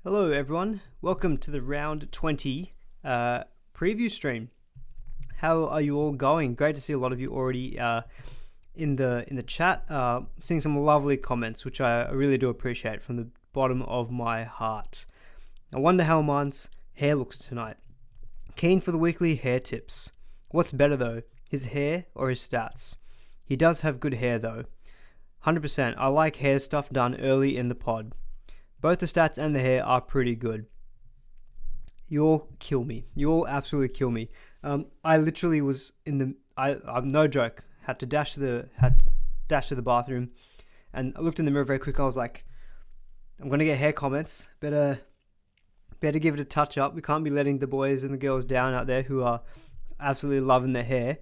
Hello everyone, welcome to the round 20 preview stream. How are you all going? Great to see a lot of you already in the chat, seeing some lovely comments, which I really do appreciate from the bottom of my heart. I wonder how mine's hair looks tonight. Keen for the weekly hair tips. What's better though, his hair or his stats? He does have good hair though. 100%, I like hair stuff done early in the pod. Both the stats and the hair are pretty good. You all kill me. You all absolutely kill me. I literally was I'm no joke. Had to dash to the bathroom, and I looked in the mirror very quick. I was like, I'm gonna get hair comments. Better give it a touch up. We can't be letting the boys and the girls down out there who are absolutely loving their hair.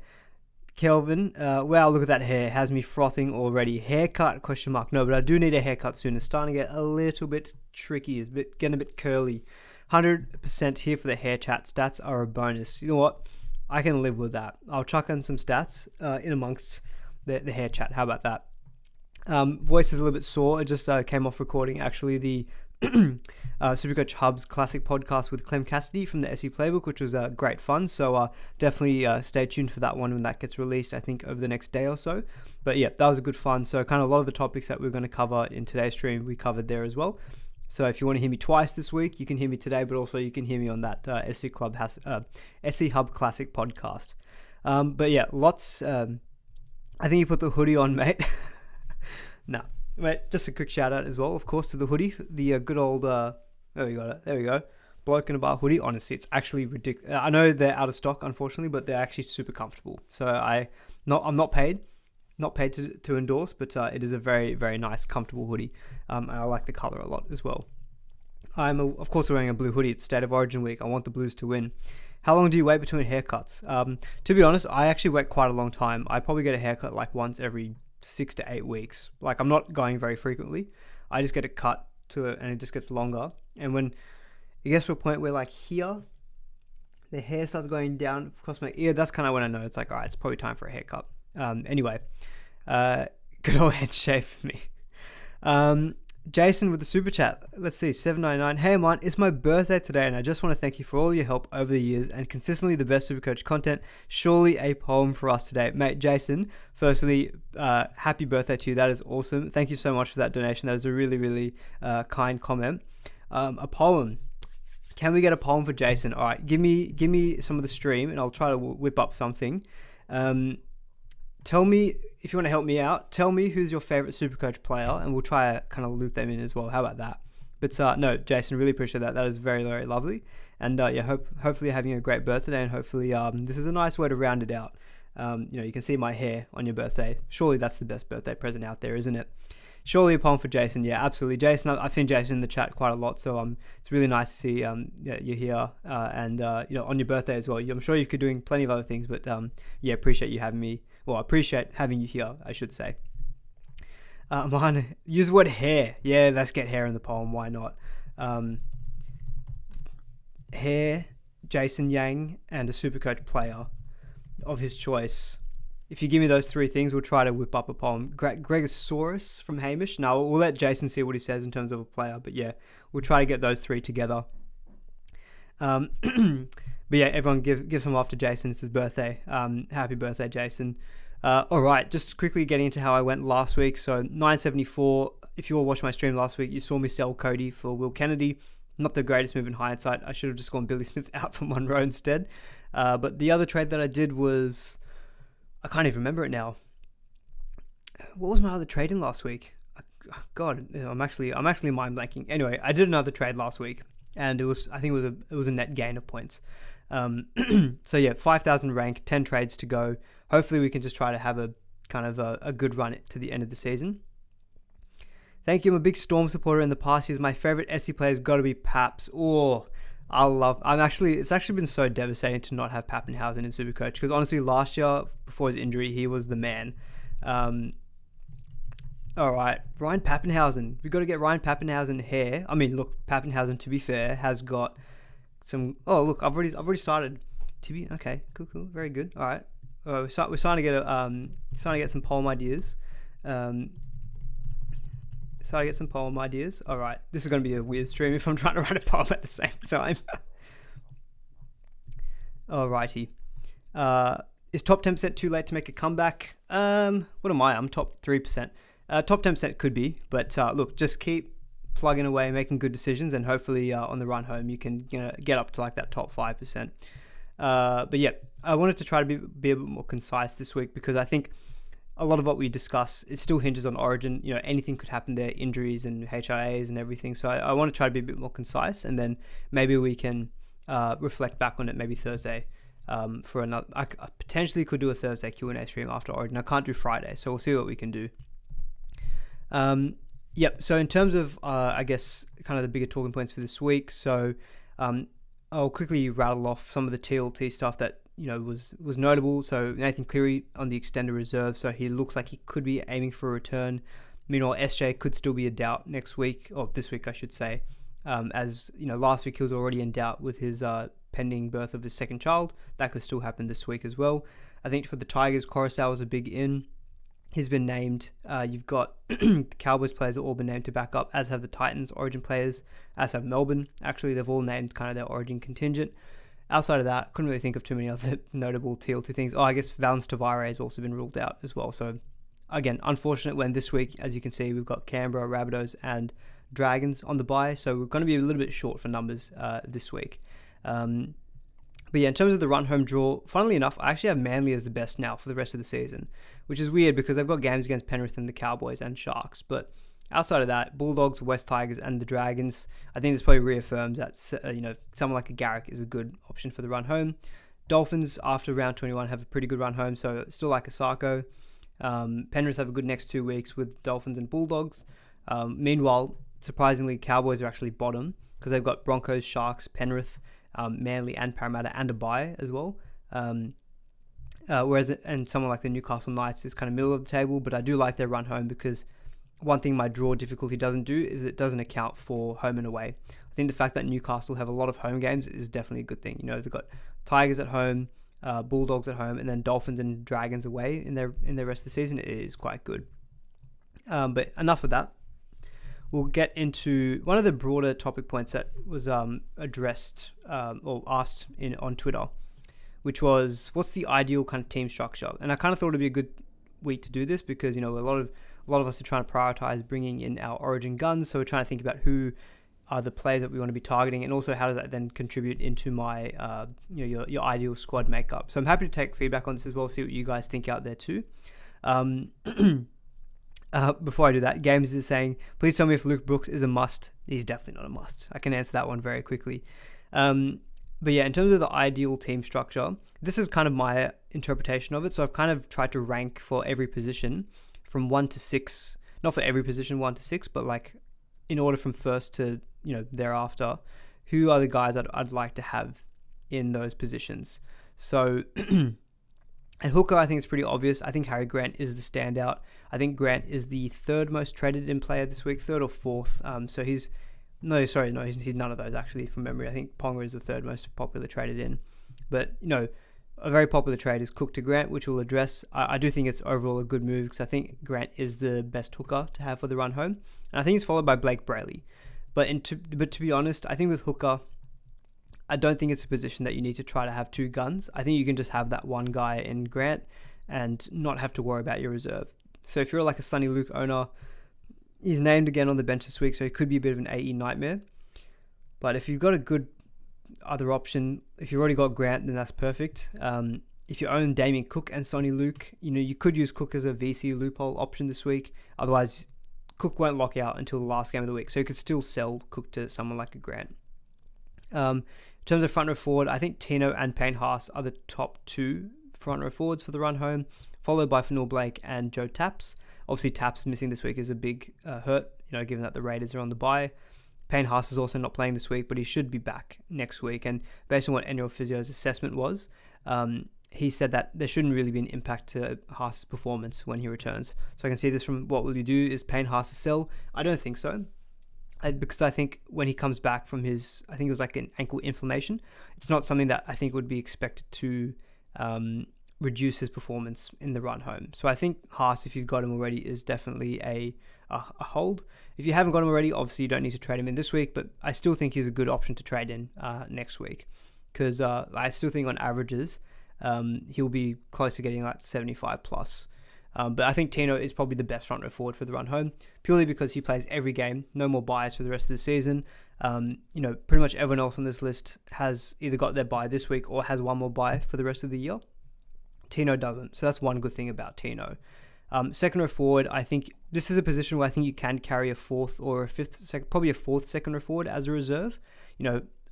Kelvin, wow, look at that hair. Has me frothing already. Haircut, question mark. No, but I do need a haircut soon. It's starting to get a little bit tricky. It's getting a bit curly. 100% here for the hair chat. Stats are a bonus. You know what? I can live with that. I'll chuck in some stats in amongst the hair chat. How about that? Voice is a little bit sore. It just came off recording, actually, the SuperCoach Hub's classic podcast with Clem Cassidy from the SE Playbook, which was great fun. So definitely stay tuned for that one when that gets released, I think over the next day or so. But yeah, that was a good fun. So kind of a lot of the topics that we're going to cover in today's stream, we covered there as well. So if you want to hear me twice this week, you can hear me today, but also you can hear me on that SE Hub Classic podcast. But yeah, lots. I think you put the hoodie on, mate. No. Wait, just a quick shout out as well, of course, to the hoodie, the good old, there we go, bloke in a bar hoodie. Honestly, it's actually ridiculous. I know they're out of stock, unfortunately, but they're actually super comfortable. So I'm not paid to endorse, but it is a very, very nice, comfortable hoodie. And I like the color a lot as well. I'm of course wearing a blue hoodie. It's State of Origin week. I want the Blues to win. How long do you wait between haircuts? To be honest, I actually wait quite a long time. I probably get a haircut like once every 6 to 8 weeks. Like, I'm not going very frequently. I just get it cut and it just gets longer. And when it gets to a point where, like, here, the hair starts going down across my ear, that's kind of when I know it's like, all right, it's probably time for a haircut. Anyway, good old head shave for me. Jason with the super chat. Let's see, 799. Hey, man, it's my birthday today, and I just want to thank you for all your help over the years and consistently the best SuperCoach content. Surely a poem for us today. Mate, Jason, firstly, happy birthday to you. That is awesome. Thank you so much for that donation. That is a really, really kind comment. A poem. Can we get a poem for Jason? All right, give me some of the stream, and I'll try to whip up something. Tell me, if you want to help me out, tell me who's your favorite SuperCoach player, and we'll try to kind of loop them in as well. How about that? But no, Jason, really appreciate that. That is very, very lovely. And yeah, hopefully you're having a great birthday, and hopefully this is a nice way to round it out. You can see my hair on your birthday. Surely that's the best birthday present out there, isn't it? Surely a poem for Jason. Yeah, absolutely. Jason, I've seen Jason in the chat quite a lot, so it's really nice to see you're here and on your birthday as well. I'm sure you could be doing plenty of other things, but yeah, appreciate you having me. Well, I appreciate having you here, I should say. Use the word hair. Yeah, let's get hair in the poem. Why not? Hair, Jason Yang, and a SuperCoach player of his choice. If you give me those three things, we'll try to whip up a poem. Gregosaurus from Hamish. No, we'll let Jason see what he says in terms of a player. But yeah, we'll try to get those three together. But yeah, everyone give some love to Jason. It's his birthday. Happy birthday, Jason. All right, just quickly getting into how I went last week. So 974. If you all watched my stream last week, you saw me sell Cody for Will Kennedy. Not the greatest move in hindsight. I should have just gone Billy Smith out for Monroe instead. But the other trade that I did was, I can't even remember it now. What was my other trade in last week? God, I'm actually mind blanking. Anyway, I did another trade last week, and it was a net gain of points. So yeah, 5,000 rank, 10 trades to go. Hopefully we can just try to have a kind of a good run to the end of the season. Thank you. I'm a big Storm supporter. In the past years, my favorite SC player has got to be Paps. It's actually been so devastating to not have Pappenhausen in SuperCoach, because honestly, last year before his injury, he was the man. All right, Ryan Pappenhausen. We've got to get Ryan Pappenhausen hair. I mean, look, Pappenhausen, to be fair, has got some. Oh, look, I've already started. Okay, cool, very good. All right, we're starting to get some poem ideas. So I get some poem ideas. All right, this is going to be a weird stream if I'm trying to write a poem at the same time. Alrighty. Is top 10% too late to make a comeback? What am I? I'm top 3%. Top 10% could be, but look, just keep plugging away, making good decisions, and hopefully on the run home you can get up to like that top 5%. But yeah, I wanted to try to be a bit more concise this week because I think a lot of what we discuss, it still hinges on Origin. Anything could happen there, injuries and HIAs and everything. So I want to try to be a bit more concise, and then maybe we can reflect back on it maybe Thursday for another. I potentially could do a Thursday Q&A stream after Origin. I can't do Friday, so we'll see what we can do. Yep. So in terms of, I guess, kind of the bigger talking points for this week. So I'll quickly rattle off some of the TLT stuff that was notable. So Nathan Cleary on the extended reserve. So he looks like he could be aiming for a return. Meanwhile, SJ could still be a doubt next week, or this week, I should say. As last week he was already in doubt with his pending birth of his second child. That could still happen this week as well. I think for the Tigers, Coruscant was a big in. He's been named. You've got the Cowboys players have all been named to back up, as have the Titans Origin players, as have Melbourne. Actually, they've all named kind of their Origin contingent. Outside of that, couldn't really think of too many other notable TLT things. I guess Valence Tavare has also been ruled out as well. So, again, unfortunate when this week, as you can see, we've got Canberra, Rabbitohs, and Dragons on the bye. So we're going to be a little bit short for numbers this week. But yeah, in terms of the run home draw, funnily enough, I actually have Manly as the best now for the rest of the season, which is weird because they've got games against Penrith and the Cowboys and Sharks. But outside of that, Bulldogs, West Tigers, and the Dragons, I think this probably reaffirms that someone like a Garrick is a good option for the run home. Dolphins after round 21 have a pretty good run home, so still like a Sarko. Penrith have a good next 2 weeks with Dolphins and Bulldogs. Meanwhile, surprisingly, Cowboys are actually bottom because they've got Broncos, Sharks, Penrith, Manly and Parramatta and a bye as well. Whereas someone like the Newcastle Knights is kind of middle of the table, but I do like their run home because one thing my draw difficulty doesn't do is it doesn't account for home and away. I think the fact that Newcastle have a lot of home games is definitely a good thing. They've got Tigers at home, Bulldogs at home, and then Dolphins and Dragons away in their rest of the season. It is quite good. But enough of that. We'll get into one of the broader topic points that was addressed or asked on Twitter, which was what's the ideal kind of team structure? And I kind of thought it'd be a good week to do this because a lot of us are trying to prioritize bringing in our Origin guns, so we're trying to think about who are the players that we want to be targeting, and also how does that then contribute into my your ideal squad makeup. So I'm happy to take feedback on this as well, see what you guys think out there too. Before I do that, Games is saying, please tell me if Luke Brooks is a must. He's definitely not a must. I can answer that one very quickly. But yeah, in terms of the ideal team structure, this is kind of my interpretation of it. So I've kind of tried to rank for every position from 1 to 6. Not for every position 1 to 6, but like in order from first to thereafter. Who are the guys I'd like to have in those positions? So at hooker, I think it's pretty obvious. I think Harry Grant is the standout. I think Grant is the third most traded in player this week, third or fourth. So he's none of those actually from memory. I think Ponga is the third most popular traded in. But, a very popular trade is Cook to Grant, which we'll address. I do think it's overall a good move because I think Grant is the best hooker to have for the run home. And I think it's followed by Blake Brayley. But to be honest, I think with hooker, I don't think it's a position that you need to try to have two guns. I think you can just have that one guy in Grant and not have to worry about your reserve. So if you're like a Sonny Luke owner, he's named again on the bench this week, so he could be a bit of an AE nightmare. But if you've got a good other option, if you've already got Grant, then that's perfect. If you own Damien Cook and Sonny Luke, you could use Cook as a VC loophole option this week. Otherwise, Cook won't lock out until the last game of the week, so you could still sell Cook to someone like a Grant. In terms of front row forward, I think Tino and Payne Haas are the top two front row forwards for the run home, followed by Fanul Blake and Joe Taps. Obviously, Taps missing this week is a big hurt, given that the Raiders are on the bye. Payne Haas is also not playing this week, but he should be back next week. And based on what NRL Physio's assessment was, he said that there shouldn't really be an impact to Haas's performance when he returns. So I can see this from what will you do? Is Payne Haas a sell? I don't think so. Because I think when he comes back from his, I think it was like an ankle inflammation, it's not something that I think would be expected to reduce his performance in the run home. So I think Haas, if you've got him already, is definitely a hold. If you haven't got him already, obviously you don't need to trade him in this week, but I still think he's a good option to trade in next week, because I still think on averages he'll be close to getting like 75 plus. But I think Tino is probably the best front row forward for the run home, purely because he plays every game, no more buys for the rest of the season. Pretty much everyone else on this list has either got their buy this week or has one more buy for the rest of the year. Tino doesn't, so that's one good thing about Tino. Second row forward, I think this is a position where I think you can carry a fourth or a fifth, probably a fourth second row forward as a reserve.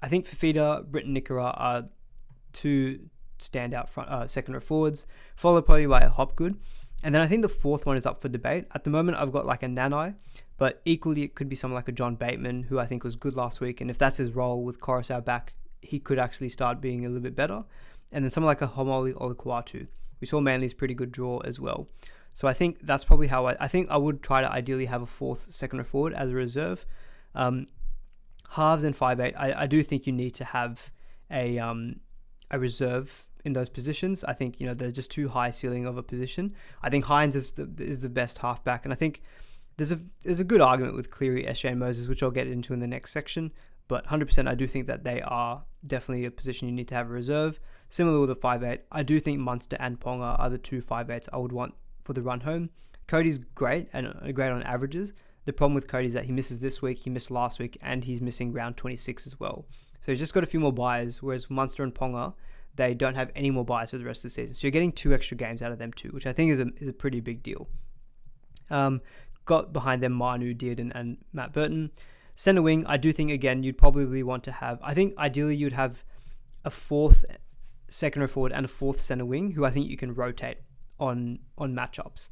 I think Fafita, Britton Nickera are two standout second row forwards, followed probably by a Hopgood. And then I think the fourth one is up for debate. At the moment, I've got like a Nanai, but equally it could be someone like a John Bateman, who I think was good last week. And if that's his role with Coruscant back, he could actually start being a little bit better. And then someone like a Homoli Olukwatu. We saw Manly's pretty good draw as well. So I think that's probably how I think I would try to ideally have a fourth second row forward as a reserve. Halves and 5'8", I do think you need to have a reserve in those positions. I think they're just too high ceiling of a position. I think Hines is the best halfback, and I think there's a good argument with Cleary, SJ, and Moses, which I'll get into in the next section. But 100%, I do think that they are definitely a position you need to have a reserve. Similar with the 5'8", I do think Munster and Ponga are the two 5'8s I would want for the run home. Cody's great and great on averages. The problem with Cody is that he misses this week, he missed last week, and he's missing round 26 as well. So he's just got a few more buys, whereas Munster and Ponga, they don't have any more buys for the rest of the season. So you're getting 2 extra games out of them too, which I think is a pretty big deal. Got behind them Manu, Dearden, and Matt Burton. Centre wing, I do think, again, you'd probably want to have, I think ideally you'd have a fourth second row forward and a fourth centre wing, who I think you can rotate on matchups.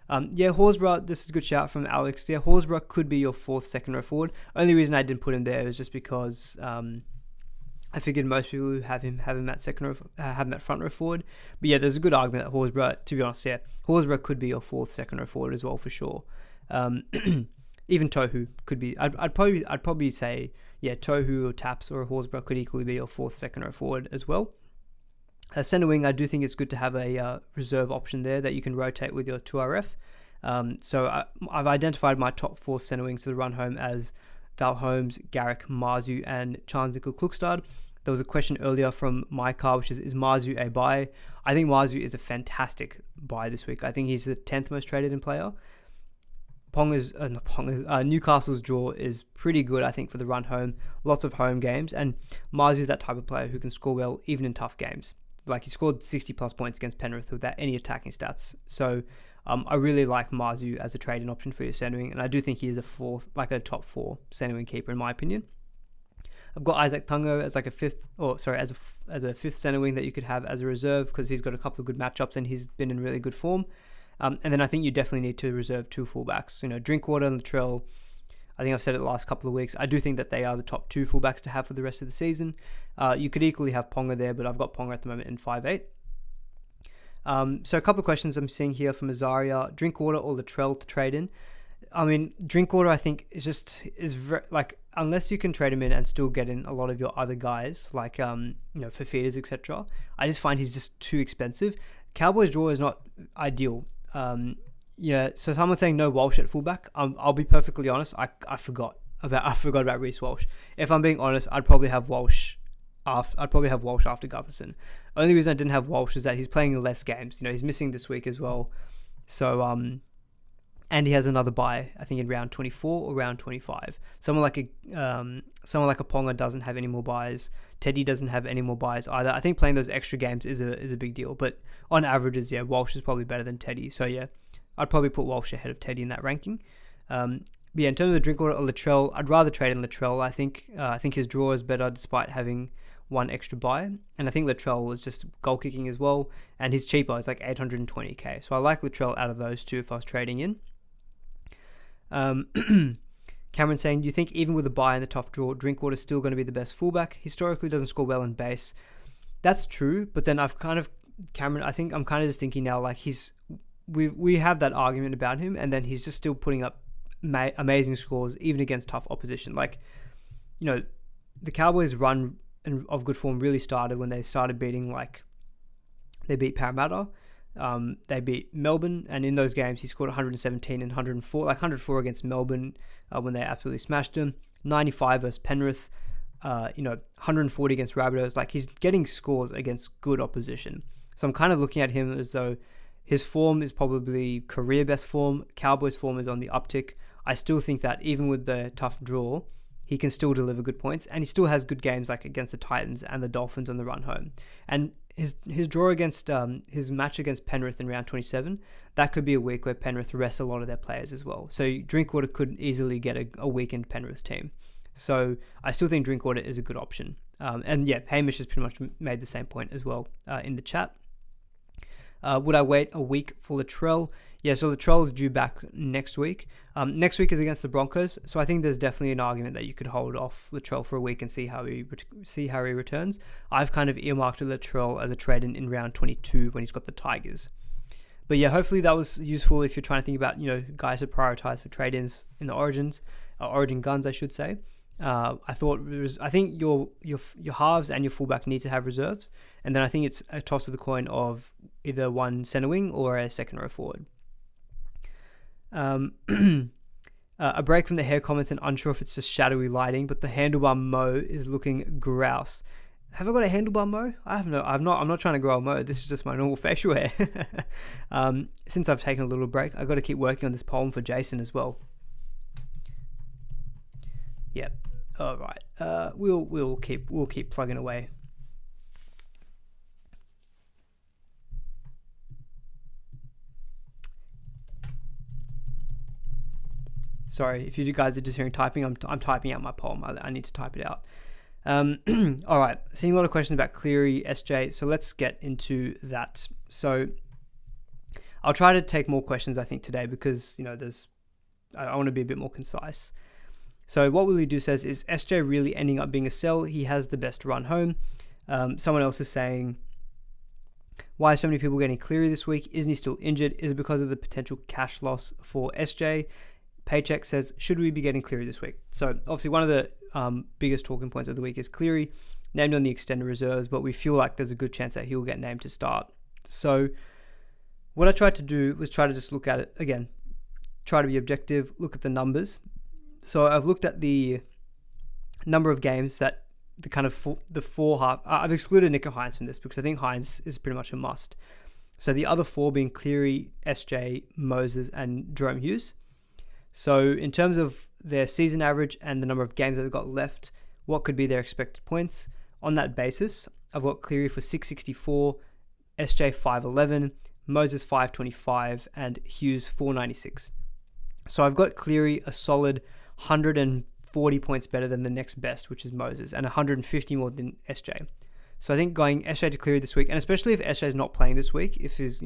Horsburgh, this is a good shout from Alex. Yeah, Horsburgh could be your fourth second row forward. Only reason I didn't put him there is just because I figured most people who have him at second row, have him at front row forward. But yeah, there's a good argument that Horsburgh, to be honest, Horsburgh could be your fourth second row forward as well for sure. Even Tohu could be. I'd probably say Tohu or Taps or Horsburgh could equally be your fourth second row forward as well. Centre wing, I do think it's good to have a reserve option there that you can rotate with your 2RF. So I've identified my top 4 centre wings to the run home as Val Holmes, Garrick, Marzu, and Charnziker Klukstad. There was a question earlier from my car, which is Marzu a buy? I think Marzu is a fantastic buy this week. I think he's the 10th most traded in player. Newcastle's draw is pretty good, I think, for the run home. Lots of home games, and Marzu is that type of player who can score well even in tough games. Like, he scored 60 plus points against Penrith without any attacking stats. So I really like Marzu as a trading option for your centering, and I do think he is a top 4 centering keeper in my opinion. I've got Isaac Tungo as as a fifth center wing that you could have as a reserve, because he's got a couple of good matchups and he's been in really good form. And then I think you definitely need to reserve 2 fullbacks. Drinkwater and Latrell, I think I've said it the last couple of weeks, I do think that they are the top 2 fullbacks to have for the rest of the season. You could equally have Ponga there, but I've got Ponga at the moment in 5'8". So a couple of questions I'm seeing here from Azaria. Drinkwater or Latrell to trade in? I mean, Drinkwater, I think, is very, unless you can trade him in and still get in a lot of your other guys, like, for feeders, etc. I just find he's just too expensive. Cowboys' draw is not ideal. So someone's saying no Walsh at fullback. I'll be perfectly honest. I forgot about Reece Walsh. If I'm being honest, I'd probably have Walsh after Gutherson. Only reason I didn't have Walsh is that he's playing less games. He's missing this week as well. So and he has another bye, I think in round 24 or round 25. Someone like a Ponga doesn't have any more buys. Teddy doesn't have any more buys either. I think playing those extra games is a big deal. But on averages, Walsh is probably better than Teddy. So I'd probably put Walsh ahead of Teddy in that ranking. In terms of Drinkwater or Latrell, I'd rather trade in Latrell. I think his draw is better despite having 1 extra buy. And I think Latrell is just goal kicking as well. And he's cheaper. It's like 820k. So I like Latrell out of those 2 if I was trading in. Cameron saying, do you think even with a buy in the tough draw, Drinkwater is still going to be the best fullback? Historically doesn't score well in base. That's true, but then Cameron, I think I'm kind of just thinking now, like, we have that argument about him, and then he's just still putting up amazing scores even against tough opposition. Like, the Cowboys' run of good form really started when they started beating, like, They beat Parramatta. They beat Melbourne, and in those games he scored 117 and 104, like 104 against Melbourne when they absolutely smashed them. 95 versus Penrith. 140 against Rabbitohs. Like, he's getting scores against good opposition. So I'm kind of looking at him as though his form is probably career best form. Cowboys form is on the uptick. I still think that even with the tough draw, he can still deliver good points, and he still has good games like against the Titans and the Dolphins on the run home. And his draw against his match against Penrith in round 27, that could be a week where Penrith rests a lot of their players as well. So Drinkwater could easily get a weakened Penrith team. So I still think Drinkwater is a good option. And yeah, Hamish has pretty much made the same point as well in the chat. Would I wait a week for Latrell? Yeah, so Latrell is due back next week. Next week is against the Broncos, so I think there's definitely an argument that you could hold off Latrell for a week and see how he returns. I've kind of earmarked Latrell as a trade in round 22 when he's got the Tigers. But yeah, hopefully that was useful if you're trying to think about, guys to prioritize for trade-ins in the Origin guns, I should say. I think your halves and your fullback need to have reserves, and then I think it's a toss of the coin of either one centre wing or a second row forward. A break from the hair comments, and unsure if it's just shadowy lighting, but the handlebar mo is looking grouse. Have I got a handlebar mo? I'm not trying to grow a mo. This is just my normal facial hair. Since I've taken a little break, I've got to keep working on this poem for Jason as well. Yep. All right. We'll keep plugging away. Sorry if you guys are just hearing typing. I'm typing out my poem. I need to type it out. All right. Seeing a lot of questions about Cleary, SJ. So let's get into that. So I'll try to take more questions, I think, today because I want to be a bit more concise. So what Willie Do says is SJ really ending up being a sell. He has the best run home. Someone else is saying, why are so many people getting Cleary this week? Isn't he still injured? Is it because of the potential cash loss for SJ? Paycheck says, should we be getting Cleary this week? So obviously one of the biggest talking points of the week is Cleary, named on the extended reserves, but we feel like there's a good chance that he'll get named to start. So what I tried to do was try to just look at it again, try to be objective, look at the numbers. So I've looked at the number of games that the four half. I've excluded Nico Hines from this because I think Hines is pretty much a must. So the other four being Cleary, SJ, Moses, and Jerome Hughes. So in terms of their season average and the number of games that they've got left, what could be their expected points? On that basis, I've got Cleary for 664, SJ 511, Moses 525, and Hughes 496. So I've got Cleary a solid 140 points better than the next best, which is Moses, and 150 more than SJ. So I think going SJ to Cleary this week, and especially if SJ is not playing this week, if he's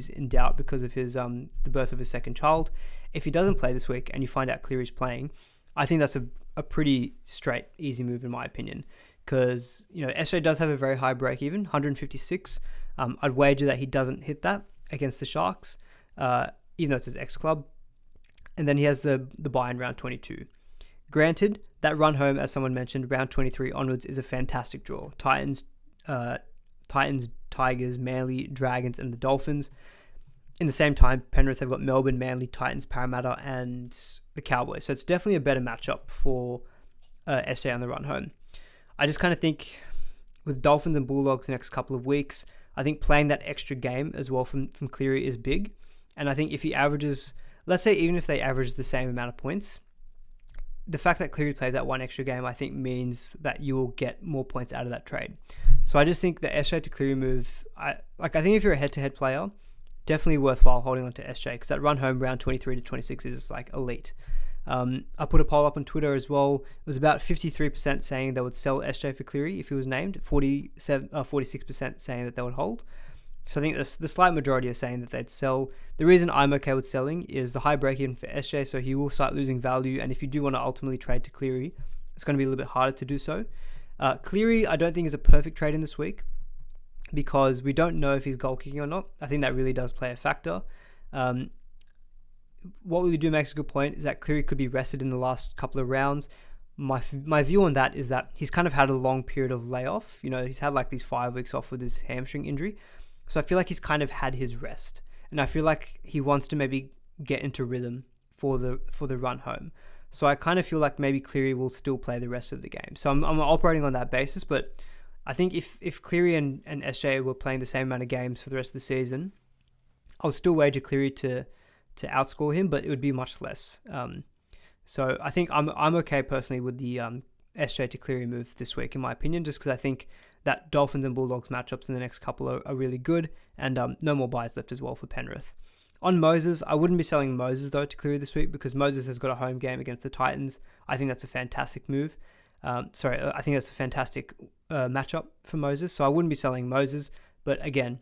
in doubt because of his the birth of his second child, if he doesn't play this week and you find out Cleary's playing, I think that's a pretty straight, easy move in my opinion, because SJ does have a very high break even, 156. I'd wager that he doesn't hit that against the Sharks, even though it's his ex club. And then he has the bye in round 22. Granted, that run home, as someone mentioned, round 23 onwards is a fantastic draw. Titans, Tigers, Manly, Dragons, and the Dolphins. In the same time, Penrith have got Melbourne, Manly, Titans, Parramatta, and the Cowboys. So it's definitely a better matchup for SJ on the run home. I just kind of think with Dolphins and Bulldogs the next couple of weeks, I think playing that extra game as well from Cleary is big. And I think if he averages, let's say even if they average the same amount of points, the fact that Cleary plays that one extra game, I think means that you will get more points out of that trade. So I just think the SJ to Cleary move, I think if you're a head-to-head player, definitely worthwhile holding on to SJ because that run home round 23 to 26 is like elite. I put a poll up on Twitter as well. It was about 53% saying they would sell SJ for Cleary if he was named, 46% saying that they would hold. So I think the slight majority are saying that they'd sell. The reason I'm okay with selling is the high break-even for SJ, so he will start losing value, and if you do want to ultimately trade to Cleary, it's going to be a little bit harder to do so. Cleary, I don't think is a perfect trade in this week because we don't know if he's goal kicking or not. I think that really does play a factor. What we do makes a good point is that Cleary could be rested in the last couple of rounds. My view on that is that he's kind of had a long period of layoff. He's had like these 5 weeks off with his hamstring injury. So I feel like he's kind of had his rest, and I feel like he wants to maybe get into rhythm for the run home. So I kind of feel like maybe Cleary will still play the rest of the game. So I'm operating on that basis, but I think if Cleary and SJ were playing the same amount of games for the rest of the season, I'll still wager Cleary to outscore him, but it would be much less. So I think I'm okay personally with the SJ to Cleary move this week, in my opinion, just because I think that Dolphins and Bulldogs matchups in the next couple are really good, and no more buys left as well for Penrith. On Moses, I wouldn't be selling Moses though to Cleary this week because Moses has got a home game against the Titans. I think that's a fantastic move. I think that's a fantastic matchup for Moses, so I wouldn't be selling Moses. But again,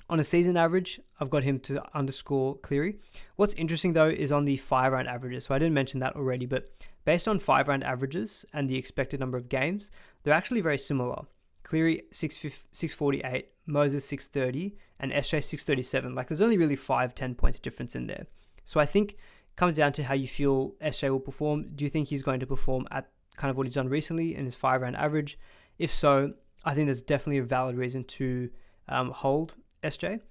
on a season average, I've got him to underscore Cleary. What's interesting though is on the 5-round averages. So I didn't mention that already, but based on 5-round averages and the expected number of games, they're actually very similar. Cleary 648, Moses 630, and SJ 637. Like there's only really 5-10 points difference in there. So I think it comes down to how you feel SJ will perform. Do you think he's going to perform at kind of what he's done recently in his 5-round average? If so, I think there's definitely a valid reason to hold SJ.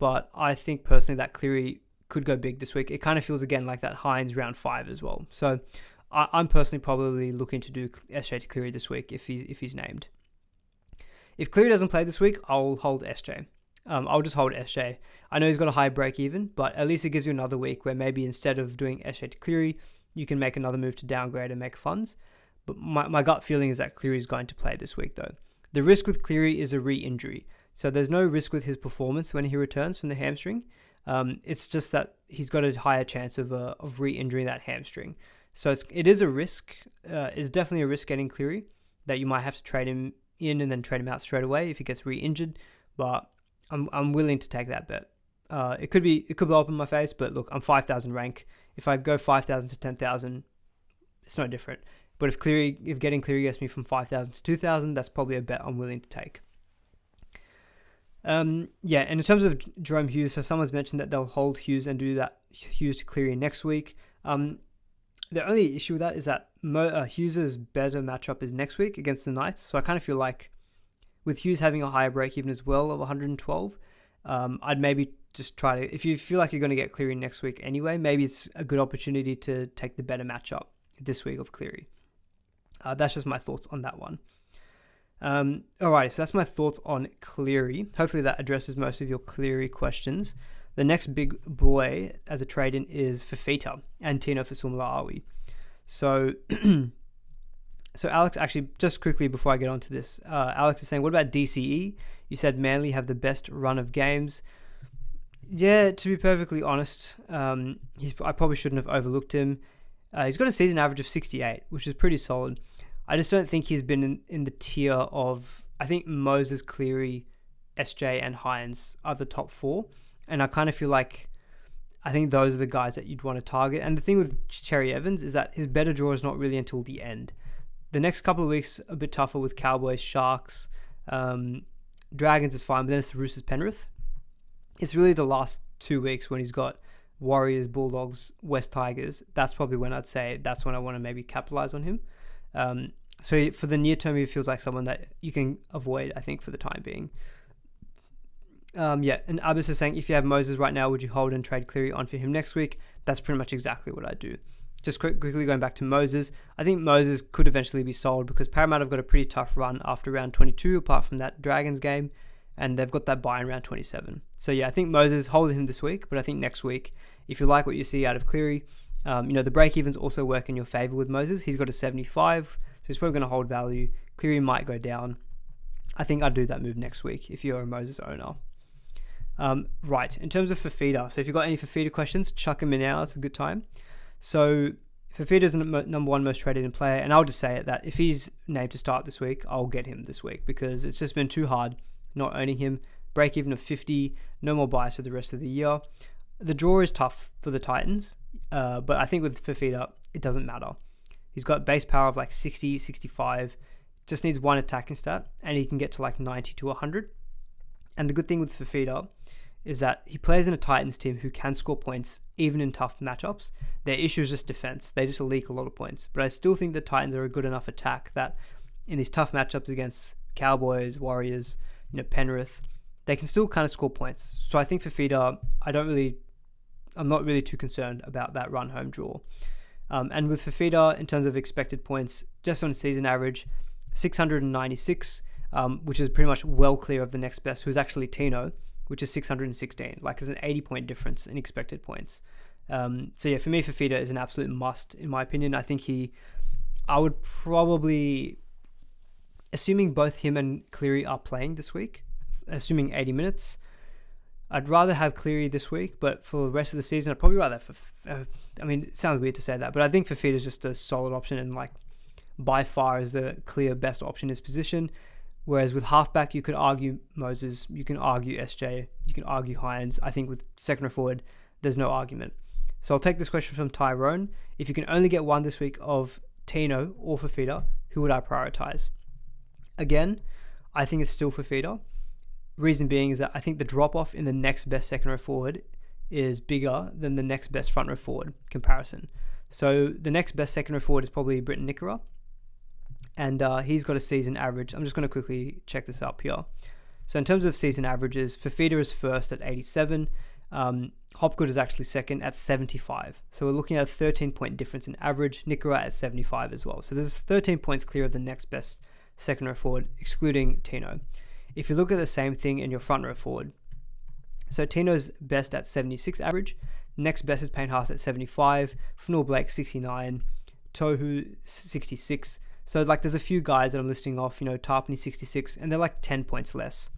But I think personally that Cleary could go big this week. It kind of feels again like that Hines round 5 as well. So I'm personally probably looking to do SJ to Cleary this week if he's named. If Cleary doesn't play this week, I'll hold SJ. I'll just hold SJ. I know he's got a high break even, but at least it gives you another week where maybe instead of doing SJ to Cleary, you can make another move to downgrade and make funds. But my gut feeling is that Cleary is going to play this week though. The risk with Cleary is a re-injury. So there's no risk with his performance when he returns from the hamstring. It's just that he's got a higher chance of re-injuring that hamstring. So it is a risk. It's definitely a risk getting Cleary that you might have to trade him in and then trade him out straight away if he gets re-injured. But I'm willing to take that bet. It could blow up in my face, but look, I'm 5,000 rank. If I go 5,000 to 10,000, it's no different. But if getting Cleary gets me from 5,000 to 2,000, that's probably a bet I'm willing to take. And in terms of Jerome Hughes, so someone's mentioned that they'll hold Hughes and do that Hughes to Cleary next week. The only issue with that is that Hughes' better matchup is next week against the Knights. So I kind of feel like with Hughes having a higher break even as well of 112, I'd maybe just try to, if you feel like you're going to get Cleary next week anyway, maybe it's a good opportunity to take the better matchup this week of Cleary. That's just my thoughts on that one. Alright, so that's my thoughts on Cleary. Hopefully that addresses most of your Cleary questions. The next big boy as a trade-in is Fafita and Tino Fasumala-Awi. So Alex, actually, just quickly before I get on to this, Alex is saying, what about DCE? You said Manly have the best run of games. Yeah, to be perfectly honest, I probably shouldn't have overlooked him. He's got a season average of 68, which is pretty solid. I just don't think he's been in the tier of, I think Moses, Cleary, SJ, and Hines are the top 4. And I kind of feel like, I think those are the guys that you'd want to target. And the thing with Cherry Evans is that his better draw is not really until the end. The next couple of weeks a bit tougher with Cowboys, Sharks, Dragons is fine, but then it's the Roosters, Penrith. It's really the last 2 weeks when he's got Warriors, Bulldogs, West Tigers. That's probably when I'd say that's when I want to maybe capitalize on him. So for the near term, he feels like someone that you can avoid, I think, for the time being. And Abbas is saying, if you have Moses right now, would you hold and trade Cleary on for him next week? That's pretty much exactly what I do. Just quickly going back to Moses, I think Moses could eventually be sold because Parramatta have got a pretty tough run after round 22, apart from that Dragons game, and they've got that bye in round 27. So yeah, I think Moses, hold him this week, but I think next week, if you like what you see out of Cleary, the break-evens also work in your favour with Moses. He's got a 75, so he's probably going to hold value. Cleary might go down. I think I'd do that move next week if you're a Moses owner. Right, in terms of Fafita, so if you've got any Fafita questions, chuck them in now, it's a good time. So Fafita is the number 1 most traded in player, and I'll just say it that if he's named to start this week, I'll get him this week because it's just been too hard not owning him. Break even of 50, no more buys for the rest of the year. The draw is tough for the Titans, but I think with Fafita, it doesn't matter. He's got base power of like 60, 65, just needs 1 attacking stat, and he can get to like 90 to 100. And the good thing with Fafita is that he plays in a Titans team who can score points even in tough matchups. Their issue is just defense. They just leak a lot of points. But I still think the Titans are a good enough attack that in these tough matchups against Cowboys, Warriors, Penrith, they can still kind of score points. So I think Fafita, I'm not really too concerned about that run home draw. And with Fafita, in terms of expected points, just on season average, 696, which is pretty much well clear of the next best, who's actually Tino, which is 616. Like, there's an 80-point difference in expected points. So yeah, for me, Fafita is an absolute must, in my opinion. I think I would probably, assuming both him and Cleary are playing this week, assuming 80 minutes, I'd rather have Cleary this week, but for the rest of the season, I'd probably rather it sounds weird to say that, but I think Fafita is just a solid option, and like by far is the clear best option in his position. Whereas with halfback, you could argue Moses, you can argue SJ, you can argue Hines. I think with second or forward, there's no argument. So I'll take this question from Tyrone. If you can only get one this week of Tino or Fafita, who would I prioritize? Again, I think it's still Fafita. Reason being is that I think the drop-off in the next best second row forward is bigger than the next best front row forward comparison. So the next best second row forward is probably Britton Nickera, and he's got a season average. I'm just going to quickly check this up here. So in terms of season averages, Fafita is first at 87. Hopgood is actually second at 75. So we're looking at a 13-point difference in average. Nickera at 75 as well. So there's 13 points clear of the next best second row forward, excluding Tino. If you look at the same thing in your front row forward, so Tino's best at 76 average, next best is Payne Haas at 75, Fnor Blake 69, Tohu 66. So like there's a few guys that I'm listing off, Tarpany 66, and they're like 10 points less.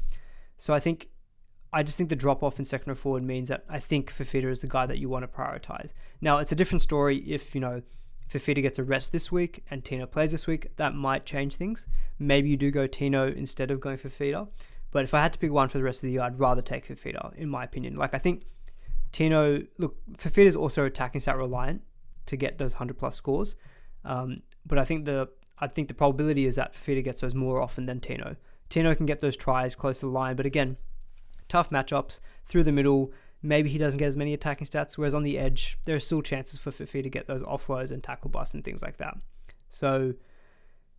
So I just think the drop off in second row forward means that I think Fafita is the guy that you want to prioritize. Now it's a different story if Fafita gets a rest this week and Tino plays this week. That might change things. Maybe you do go Tino instead of going Fafita. But if I had to pick one for the rest of the year, I'd rather take Fafita, in my opinion. Like, I think Fafita is also attacking stat reliant to get those 100 plus scores. But I think the probability is that Fafita gets those more often than Tino. Tino can get those tries close to the line, but again, tough matchups through the middle. Maybe he doesn't get as many attacking stats, whereas on the edge, there are still chances for Fafita to get those offloads and tackle busts and things like that. So,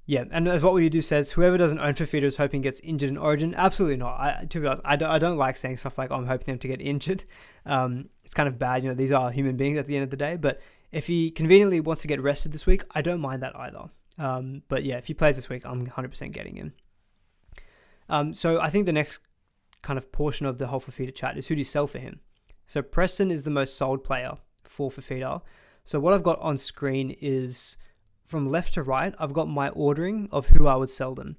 yeah, and as what we do says, whoever doesn't own Fafita is hoping gets injured in Origin. Absolutely not. To be honest, I don't like saying stuff like, I'm hoping them to get injured. It's kind of bad. These are human beings at the end of the day. But if he conveniently wants to get rested this week, I don't mind that either. But yeah, if he plays this week, I'm 100% getting him. So I think the next kind of portion of the whole Fafita chat is who do you sell for him? So Preston is the most sold player for Fafita. So what I've got on screen is from left to right, I've got my ordering of who I would sell them,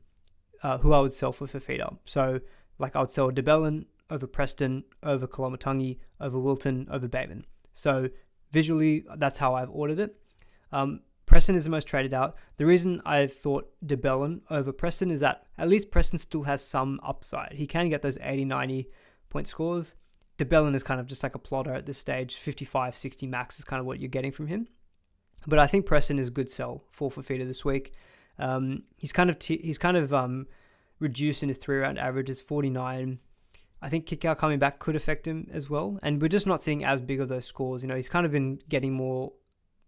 who I would sell for Fafita. So like I would sell DeBellin over Preston, over Kolomatangi, over Wilton, over Bateman. So visually, that's how I've ordered it. Preston is the most traded out. The reason I thought DeBellin over Preston is that at least Preston still has some upside. He can get those 80, 90 point scores. DeBellin is kind of just like a plotter at this stage. 55, 60 max is kind of what you're getting from him. But I think Preston is a good sell for Fafita this week. He's kind of reduced in his 3-round average. It's 49. I think kick-out coming back could affect him as well. And we're just not seeing as big of those scores. He's kind of been getting more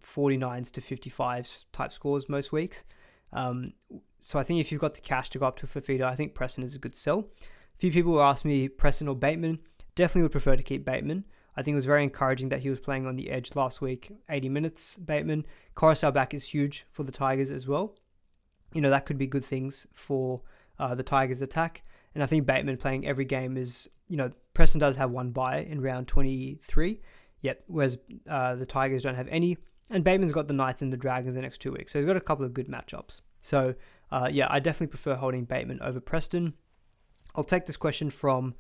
49s to 55s type scores most weeks. So I think if you've got the cash to go up to Fafita, I think Preston is a good sell. A few people asked me Preston or Bateman. Definitely would prefer to keep Bateman. I think it was very encouraging that he was playing on the edge last week, 80 minutes, Bateman. Coruscant back is huge for the Tigers as well. That could be good things for the Tigers attack. And I think Bateman playing every game is, Preston does have one bye in round 23, whereas the Tigers don't have any. And Bateman's got the Knights and the Dragons the next 2 weeks. So he's got a couple of good matchups. So, I definitely prefer holding Bateman over Preston. I'll take this question from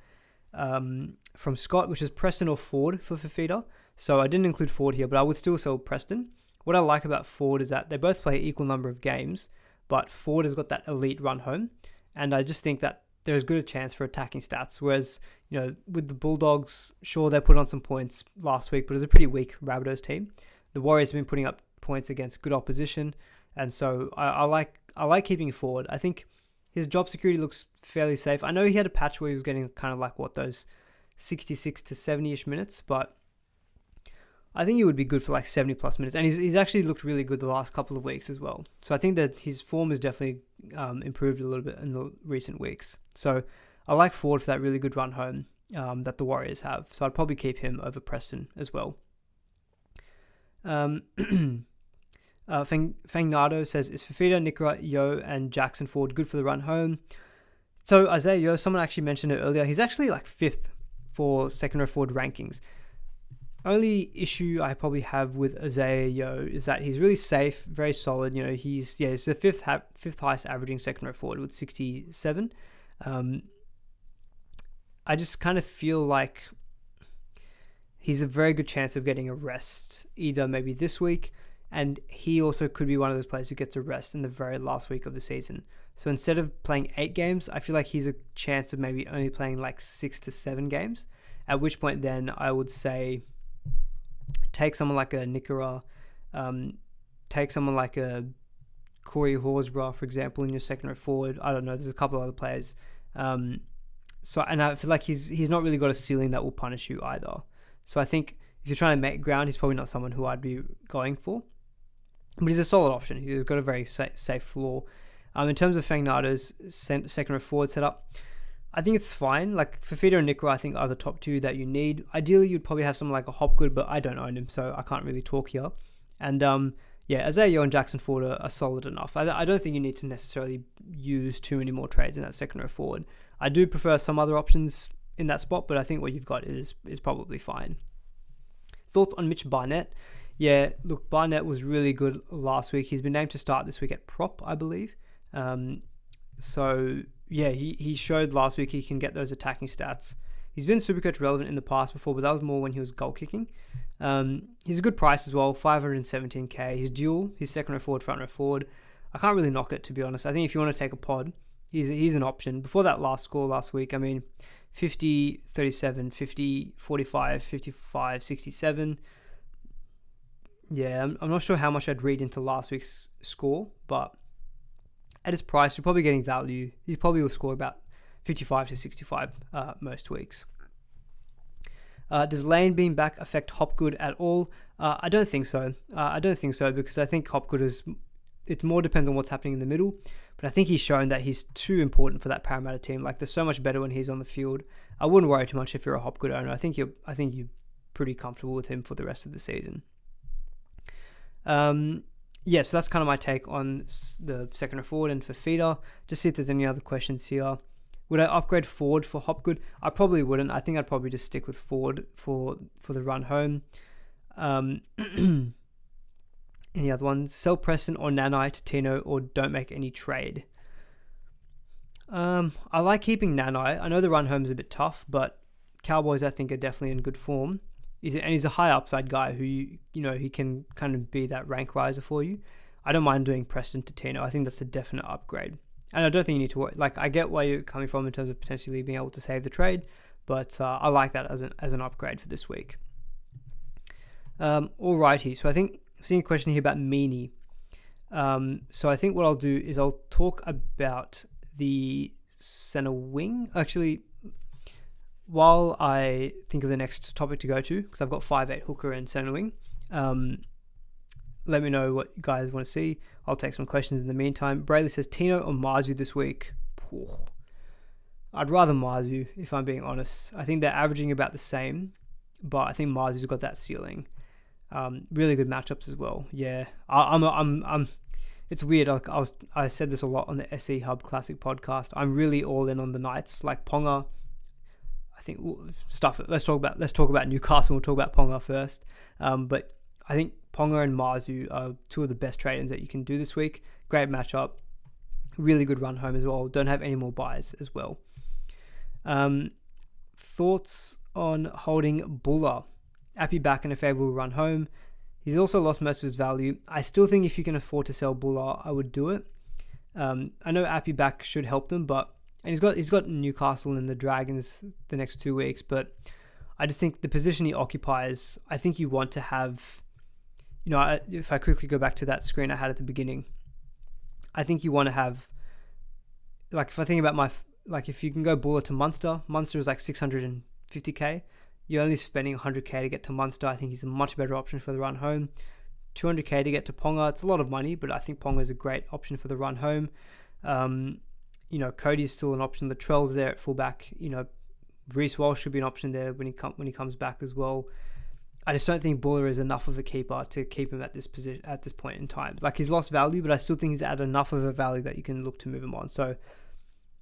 Scott, which is Preston or Ford for Fafita. So I didn't include Ford here, but I would still sell Preston. What I like about Ford is that they both play equal number of games, but Ford has got that elite run home. And I just think that there's good a chance for attacking stats. Whereas, with the Bulldogs, sure, they put on some points last week, but it was a pretty weak Rabbitohs team. The Warriors have been putting up points against good opposition. And so I like keeping Ford. I think his job security looks fairly safe. I know he had a patch where he was getting kind of like those 66 to 70-ish minutes, but I think he would be good for like 70 plus minutes. And he's actually looked really good the last couple of weeks as well. So I think that his form has definitely improved a little bit in the recent weeks. So I like Ford for that really good run home that the Warriors have. So I'd probably keep him over Preston as well. Fangnado says, is Fafita, Nikora, Yo, and Jackson Ford good for the run home? So Isaiah Yo, someone actually mentioned it earlier. He's actually like 5th for second row forward rankings. Only issue I probably have with Isaiah Yo is that he's really safe, very solid. You know, he's the fifth highest averaging second row forward with 67. I just kind of feel like he's a very good chance of getting a rest, either maybe this week, and he also could be one of those players who gets a rest in the very last week of the season. So instead of playing 8 games, I feel like he's a chance of maybe only playing like 6 to 7 games, at which point then I would say take someone like a Nikora, take someone like a Corey Horsburgh, for example, in your second row forward. I don't know, there's a couple of other players. And I feel like he's not really got a ceiling that will punish you either. So I think if you're trying to make ground, he's probably not someone who I'd be going for. But he's a solid option. He's got a very safe floor. In terms of Fangnado's second row forward setup, I think it's fine. Like Fafita and Nikora, I think are the top 2 that you need. Ideally, you'd probably have someone like a Hopgood, but I don't own him, so I can't really talk here. And Isaiah Yo and Jackson Ford are solid enough. I don't think you need to necessarily use too many more trades in that second row forward. I do prefer some other options in that spot, but I think what you've got is probably fine. Thoughts on Mitch Barnett? Yeah, look, Barnett was really good last week. He's been named to start this week at prop, I believe. He showed last week he can get those attacking stats. He's been Supercoach relevant in the past before, but that was more when he was goal kicking. He's a good price as well, 517k. He's dual. He's second row forward, front row forward. I can't really knock it, to be honest. I think if you want to take a pod, he's an option. Before that last score last week, 50, 37, 50, 45, 55, 67. Yeah, I'm not sure how much I'd read into last week's score, but at his price, you're probably getting value. He probably will score about 55 to 65 most weeks. Does Lane being back affect Hopgood at all? I don't think so. Because I think Hopgood it more depends on what's happening in the middle. But I think he's shown that he's too important for that Parramatta team. Like, they're so much better when he's on the field. I wouldn't worry too much if you're a Hopgood owner. I think you're pretty comfortable with him for the rest of the season. So that's kind of my take on the second row forward and for Fafita. Just see if there's any other questions here. Would I upgrade Ford for Hopgood? I probably wouldn't. I think I'd probably just stick with Ford for the run home. Any other ones? Sell Preston or Nanai to Tino, or don't make any trade. I like keeping Nanai. I know the run home is a bit tough, but Cowboys I think are definitely in good form. He's a high upside guy who he can kind of be that rank riser for you. I don't mind doing Preston to Tino. I think that's a definite upgrade. And I don't think you need to worry. Like, I get where you're coming from in terms of potentially being able to save the trade, but I like that as an upgrade for this week. Alrighty, so I think I'm seeing a question here about Meany. So I think what I'll do is I'll talk about the center wing. Actually, while I think of the next topic to go to, because I've got 5'8" hooker and center wing, let me know what you guys want to see. I'll take some questions in the meantime. Brayley says, Tino or Marzu this week? I'd rather Marzu, if I'm being honest. I think they're averaging about the same, but I think Marzu's got that ceiling. Really good matchups as well. Yeah, I'm. It's weird. Like I said this a lot on the SE Hub Classic podcast. I'm really all in on the Knights. Like Ponga, I think stuff it. Let's talk about Newcastle. We'll talk about Ponga first. But I think Ponga and Marzu are two of the best trade-ins that you can do this week. Great matchup. Really good run home as well. Don't have any more buys as well. Thoughts on holding Buller? Appy back in a favourable run home. He's also lost most of his value. I still think if you can afford to sell Buller, I would do it. I know Appy back should help them, and he's got Newcastle and the Dragons the next 2 weeks, but I just think the position he occupies, I think you want to have, if I quickly go back to that screen I had at the beginning, I think you want to have, like, if I think about if you can go Buller to Munster is like 650k. You're only spending 100k to get to Munster. I think he's a much better option for the run home. 200k to get to Ponga. It's a lot of money, but I think Ponga is a great option for the run home. Cody's still an option. Latrell's there at fullback. Reece Walsh should be an option there when he comes back as well. I just don't think Buller is enough of a keeper to keep him at this position at this point in time. Like, he's lost value, but I still think he's at enough of a value that you can look to move him on. So,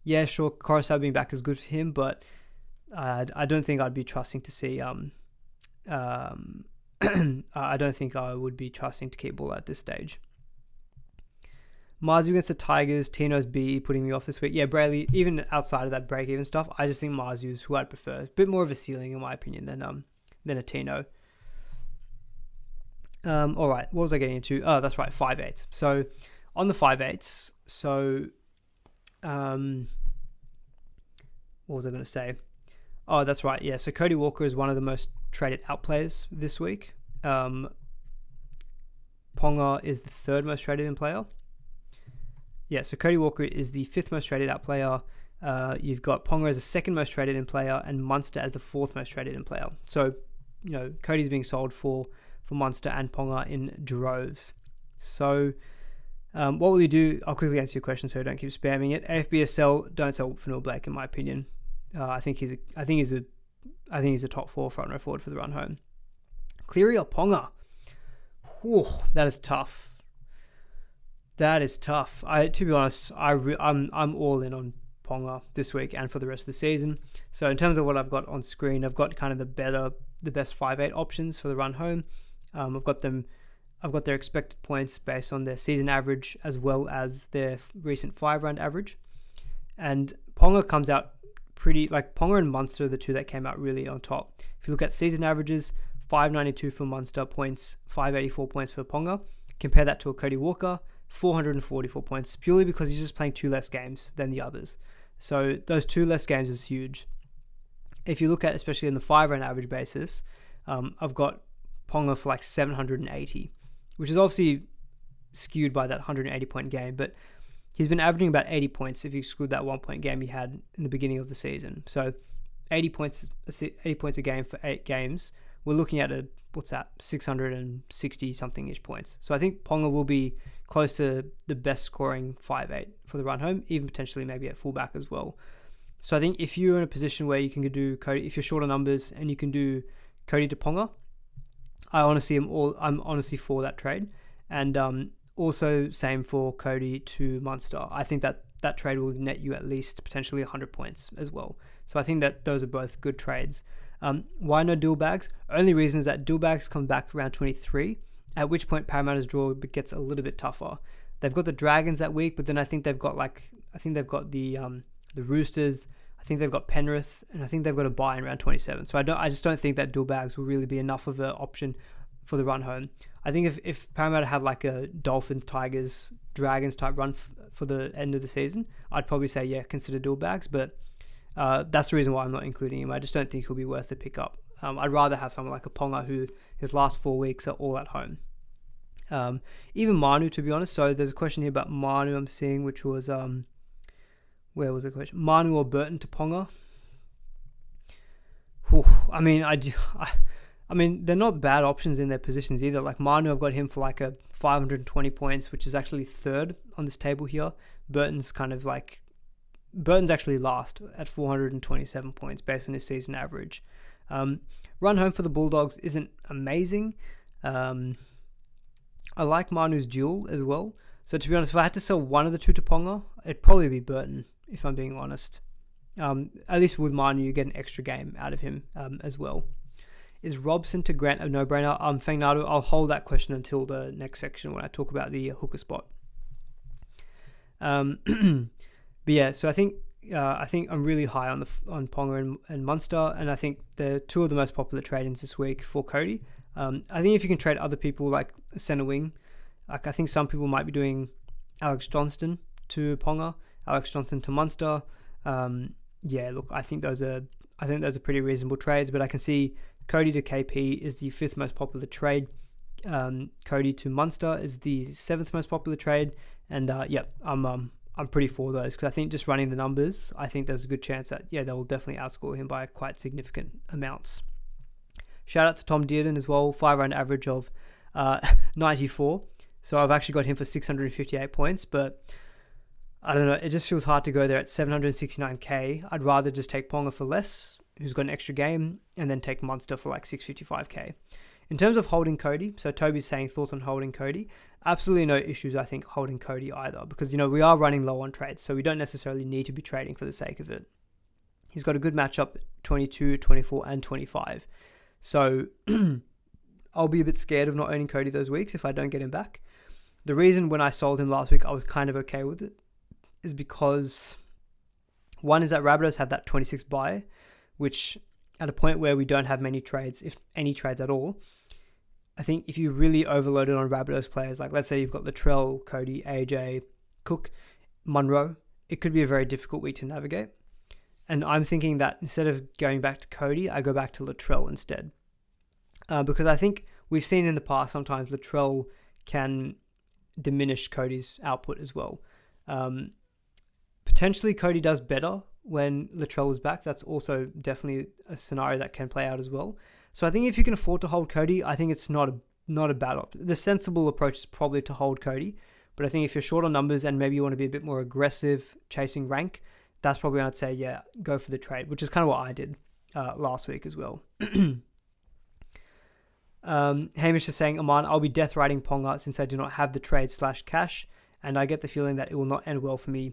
yeah, sure, Coruscant being back is good for him, but I don't think I'd be trusting to see. I don't think I would be trusting to keep Buller at this stage. Marzu against the Tigers. Tino's B putting me off this week. Yeah, Brayley, even outside of that break-even stuff, I just think Marzu's who I'd prefer. A bit more of a ceiling, in my opinion, than a Tino. All right, what was I getting into? Oh, that's right, 5/8. So, on the 5/8, what was I going to say? Oh, that's right, yeah. So, Cody Walker is one of the most traded out players this week. Ponga is the third most traded in player. Yeah, so Cody Walker is the fifth most traded out player. You've got Ponga as the second most traded in player and Munster as the fourth most traded in player. So, Cody's being sold for Munster and Ponga in droves. So, what will you do? I'll quickly answer your question so I don't keep spamming it. AFBSL, don't sell Fanua Blake, in my opinion. I think he's a top 4 front row forward for the run home. Cleary or Ponga? Whew, that is tough. That is tough. To be honest, I'm all in on Ponga this week and for the rest of the season. So in terms of what I've got on screen, I've got kind of the best 5/8 options for the run home. I've got their expected points based on their season average as well as their recent 5-round average. And Ponga comes out pretty, like Ponga and Munster are the two that came out really on top. If you look at season averages, 592 for Munster points, 584 points for Ponga. Compare that to a Cody Walker, 444 points, purely because he's just playing 2 less games than the others. So those 2 less games is huge. If you look at, especially in the 5-round average basis, I've got Ponga for like 780, which is obviously skewed by that 180-point game, but he's been averaging about 80 points if you exclude that 1-point game he had in the beginning of the season. So 80 points a game for 8 games. We're looking at 660-something-ish points. So I think Ponga will be close to the best scoring 5/8 for the run home, even potentially maybe at fullback as well. So I think if you're in a position where you can do Cody, if you're short on numbers and you can do Cody to Ponga, I'm honestly for that trade. And also same for Cody to Munster. I think that trade will net you at least potentially 100 points as well. So I think that those are both good trades. Why no dual bags? Only reason is that dual bags come back around 23, at which point Parramatta's draw gets a little bit tougher. They've got the Dragons that week, but then I think they've got the Roosters. I think they've got Penrith, and I think they've got a bye in round 27. So I just don't think that dual bags will really be enough of an option for the run home. I think if Parramatta had like a Dolphins, Tigers, Dragons type run for the end of the season, I'd probably say, yeah, consider dual bags, but that's the reason why I'm not including him. I just don't think he'll be worth the pickup. I'd rather have someone like a Ponga who his last 4 weeks are all at home. Even Manu, to be honest. So there's a question here about Manu I'm seeing, which was, where was the question? Manu or Burton to Ponga? Whew, I mean, they're not bad options in their positions either. Like Manu, I've got him for like a 520 points, which is actually third on this table here. Burton's actually last at 427 points based on his season average. Run home for the Bulldogs isn't amazing. I like Manu's duel as well. So to be honest, if I had to sell one of the two to Ponga, it'd probably be Burton, if I'm being honest. At least with Manu, you get an extra game out of him as well. Is Robson to Grant a no-brainer? Fangnado, I'll hold that question until the next section when I talk about the hooker spot. But yeah, so I think I'm really high on Ponga and Munster, and I think they're two of the most popular trade-ins this week for Cody. I think if you can trade other people like centre wing, like I think some people might be doing Alex Johnston to Ponga, Alex Johnston to Munster. Yeah, look, I think those are pretty reasonable trades, but I can see Cody to KP is the 5th most popular trade. Cody to Munster is the 7th most popular trade, and I'm pretty for those because I think just running the numbers, I think there's a good chance that they'll definitely outscore him by quite significant amounts. Shout out to Tom Dearden as well, 5-round average of 94. So I've actually got him for 658 points, but I don't know, it just feels hard to go there at 769k. I'd rather just take Ponga for less, who's got an extra game, and then take Munster for like 655k. In terms of holding Cody, so Toby's saying thoughts on holding Cody. Absolutely no issues, I think, holding Cody either, because, we are running low on trades, so we don't necessarily need to be trading for the sake of it. He's got a good matchup, 22, 24, and 25. So I'll be a bit scared of not owning Cody those weeks if I don't get him back. The reason when I sold him last week, I was kind of okay with it, is because one is that Rabbitohs have that 26 bye, which at a point where we don't have many trades, if any trades at all, I think if you really overloaded on Rabbitohs players, like let's say you've got Latrell, Cody, AJ, Cook, Munro, it could be a very difficult week to navigate. And I'm thinking that instead of going back to Cody, I go back to Latrell instead. Because I think we've seen in the past sometimes Latrell can diminish Cody's output as well. Potentially Cody does better when Latrell is back. That's also definitely a scenario that can play out as well. So I think if you can afford to hold Cody, I think it's not a bad option. The sensible approach is probably to hold Cody. But I think if you're short on numbers and maybe you want to be a bit more aggressive chasing rank, that's probably when I'd say, yeah, go for the trade, which is kind of what I did last week as well. Hamish is saying, Aman, I'll be death riding Ponga since I do not have the trade/cash, and I get the feeling that it will not end well for me.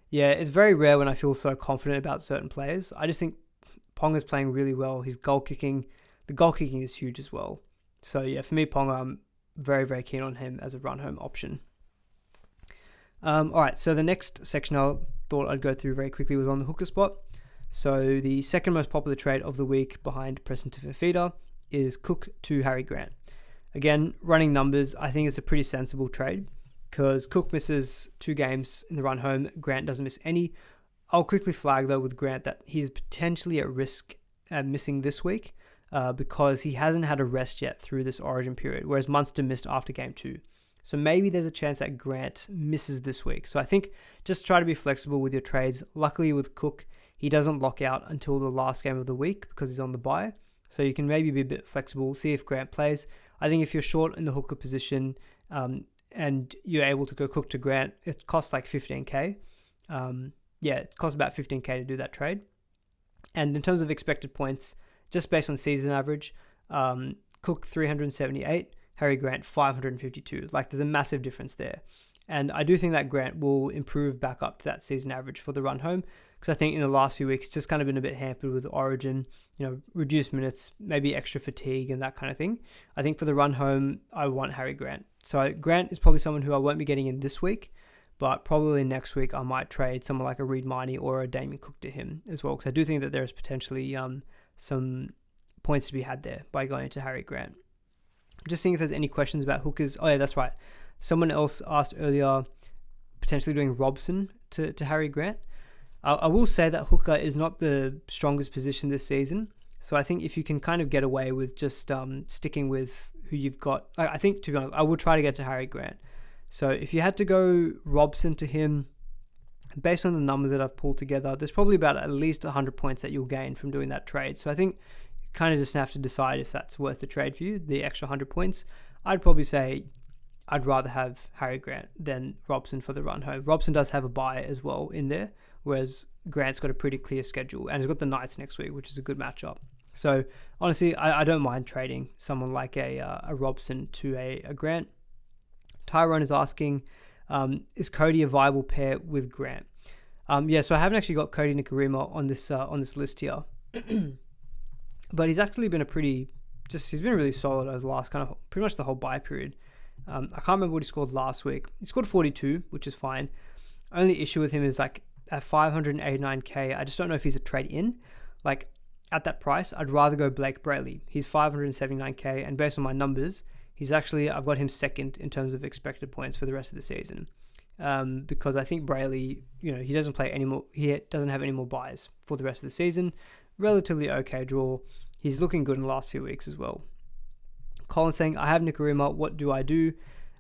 Yeah, it's very rare when I feel so confident about certain players. I just think Ponga's playing really well. His the goal kicking is huge as well. So yeah, for me, Ponga, I'm very, very keen on him as a run home option. All right, so the next section I thought I'd go through very quickly was on the hooker spot. So the second most popular trade of the week behind Preston to Fafita is Cook to Harry Grant. Again, running numbers, I think it's a pretty sensible trade because Cook misses 2 games in the run home. Grant doesn't miss any. I'll quickly flag though with Grant that he's potentially at risk at missing this week because he hasn't had a rest yet through this origin period, whereas Munster missed after game 2. So maybe there's a chance that Grant misses this week. So I think just try to be flexible with your trades. Luckily with Cook, he doesn't lock out until the last game of the week because he's on the bye. So you can maybe be a bit flexible, see if Grant plays. I think if you're short in the hooker position and you're able to go Cook to Grant, it costs like 15k. It costs about 15k to do that trade. And in terms of expected points, just based on season average, Cook 378, Harry Grant 552. Like there's a massive difference there. And I do think that Grant will improve back up to that season average for the run home because I think in the last few weeks, it's just kind of been a bit hampered with origin, reduced minutes, maybe extra fatigue and that kind of thing. I think for the run home, I want Harry Grant. So Grant is probably someone who I won't be getting in this week, but probably next week I might trade someone like a Reid Marnie or a Damien Cook to him as well because I do think that there's potentially some points to be had there by going into Harry Grant. I'm just seeing if there's any questions about hookers. Oh yeah, that's right. Someone else asked earlier, potentially doing Robson to Harry Grant. I will say that hooker is not the strongest position this season. So I think if you can kind of get away with just sticking with who you've got, I think, to be honest, I would try to get to Harry Grant. So if you had to go Robson to him, based on the numbers that I've pulled together, there's probably about at least 100 points that you'll gain from doing that trade. So I think you kind of just have to decide if that's worth the trade for you, the extra 100 points. I'd probably say I'd rather have Harry Grant than Robson for the run home. Robson does have a bye as well in there, whereas Grant's got a pretty clear schedule and he's got the Knights next week, which is a good matchup. So honestly, I don't mind trading someone like a Robson to a Grant. Tyrone is asking, is Cody a viable pair with Grant? So I haven't actually got Cody Nikorima on this list here, but he's actually been he's been really solid over the last kind of pretty much the whole bye period. I can't remember what he scored last week. He scored 42, which is fine. Only issue with him is like at 589k, I just don't know if he's a trade in. Like at that price, I'd rather go Blake Brayley. He's 579k, and based on my numbers, I've got him second in terms of expected points for the rest of the season. Because I think Brayley, he doesn't play anymore. He doesn't have any more buys for the rest of the season. Relatively okay draw. He's looking good in the last few weeks as well. Colin saying, I have Nikorima. What do I do?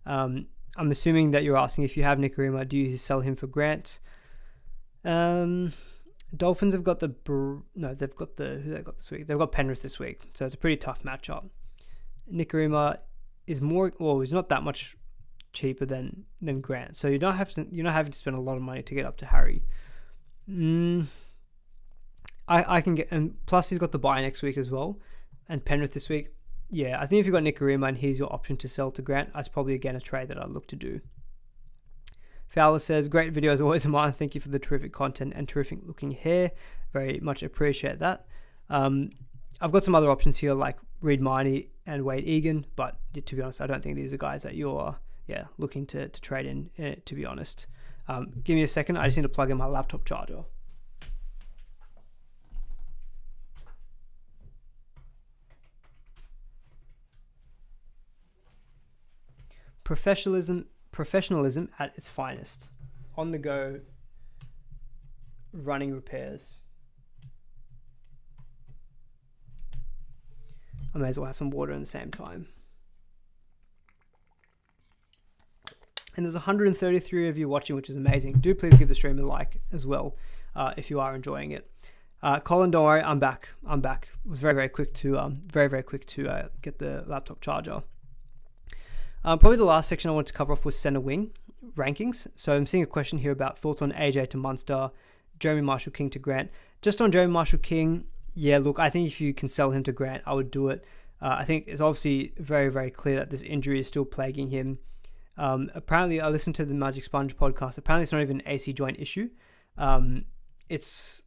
I'm assuming that you're asking if you have Nikorima, do you sell him for Grant? Dolphins have got who they got this week? They've got Penrith this week. So it's a pretty tough matchup. Nikorima is he's not that much cheaper than Grant. So you're not having to spend a lot of money to get up to Harry. I can get, and plus he's got the bye next week as well, and Penrith this week. Yeah, I think if you've got Nikorima and he's your option to sell to Grant, that's probably again a trade that I'd look to do. Fowler says, great video as always, Martin. Thank you for the terrific content and terrific looking hair. Very much appreciate that. I've got some other options here like Reid Marnie and Wade Egan, but to be honest, I don't think these are guys that you're looking to trade in, to be honest. Give me a second. I just need to plug in my laptop charger. Professionalism at its finest. On the go, running repairs. I may as well have some water in the same time. And there's 133 of you watching, which is amazing. Do please give the stream a like as well if you are enjoying it. Colin, don't worry, I'm back. It was very, very quick to get the laptop charger. Probably the last section I wanted to cover off was centre wing rankings. So I'm seeing a question here about thoughts on AJ to Munster, Jeremy Marshall-King to Grant. Just on Jeremy Marshall-King, yeah, look, I think if you can sell him to Grant, I would do it. I think it's obviously very, very clear that this injury is still plaguing him. Apparently, I listened to the Magic Sponge podcast. Apparently, it's not even an AC joint issue. It's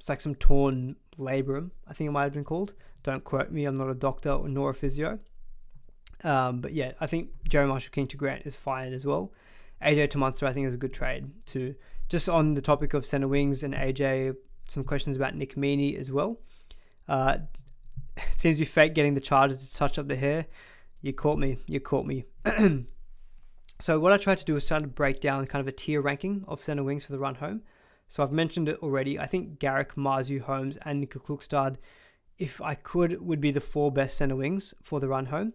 like some torn labrum, I think it might have been called. Don't quote me. I'm not a doctor nor a physio. But yeah, I think Jeremy Marshall-King to Grant is fine as well. AJ to Munster, I think, is a good trade too. Just on the topic of centre wings and AJ, some questions about Nick Meaney as well. It seems you fake getting the Chargers to touch up the hair. You caught me. So what I tried to do was try to break down kind of a tier ranking of centre wings for the run home. So I've mentioned it already. I think Garrick, Marzu, Holmes, and Nika Klukstad, if I could, would be the 4 best centre wings for the run home.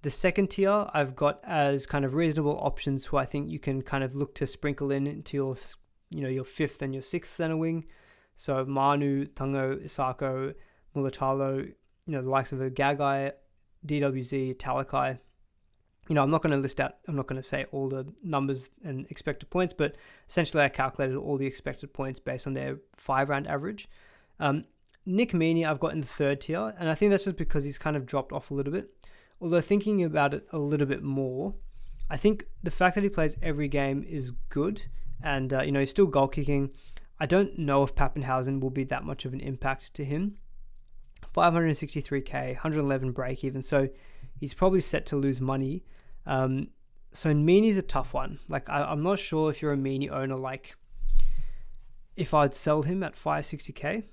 The second tier I've got as kind of reasonable options who I think you can kind of look to sprinkle in into your 5th and your 6th centre wing. So Manu, Tungo, Isako, Mulatalo, the likes of a Gagai, DWZ, Talakai. I'm not going to say all the numbers and expected points, but essentially I calculated all the expected points based on their 5-round average. Nick Meaney I've got in the 3rd tier, and I think that's just because he's kind of dropped off a little bit. Although thinking about it a little bit more, I think the fact that he plays every game is good, and he's still goal kicking. I don't know if Pappenhausen will be that much of an impact to him. 563k, 111 break even, so he's probably set to lose money. So Meaney's a tough one. Like I'm not sure if you're a Meaney owner, like if I'd sell him at 560k.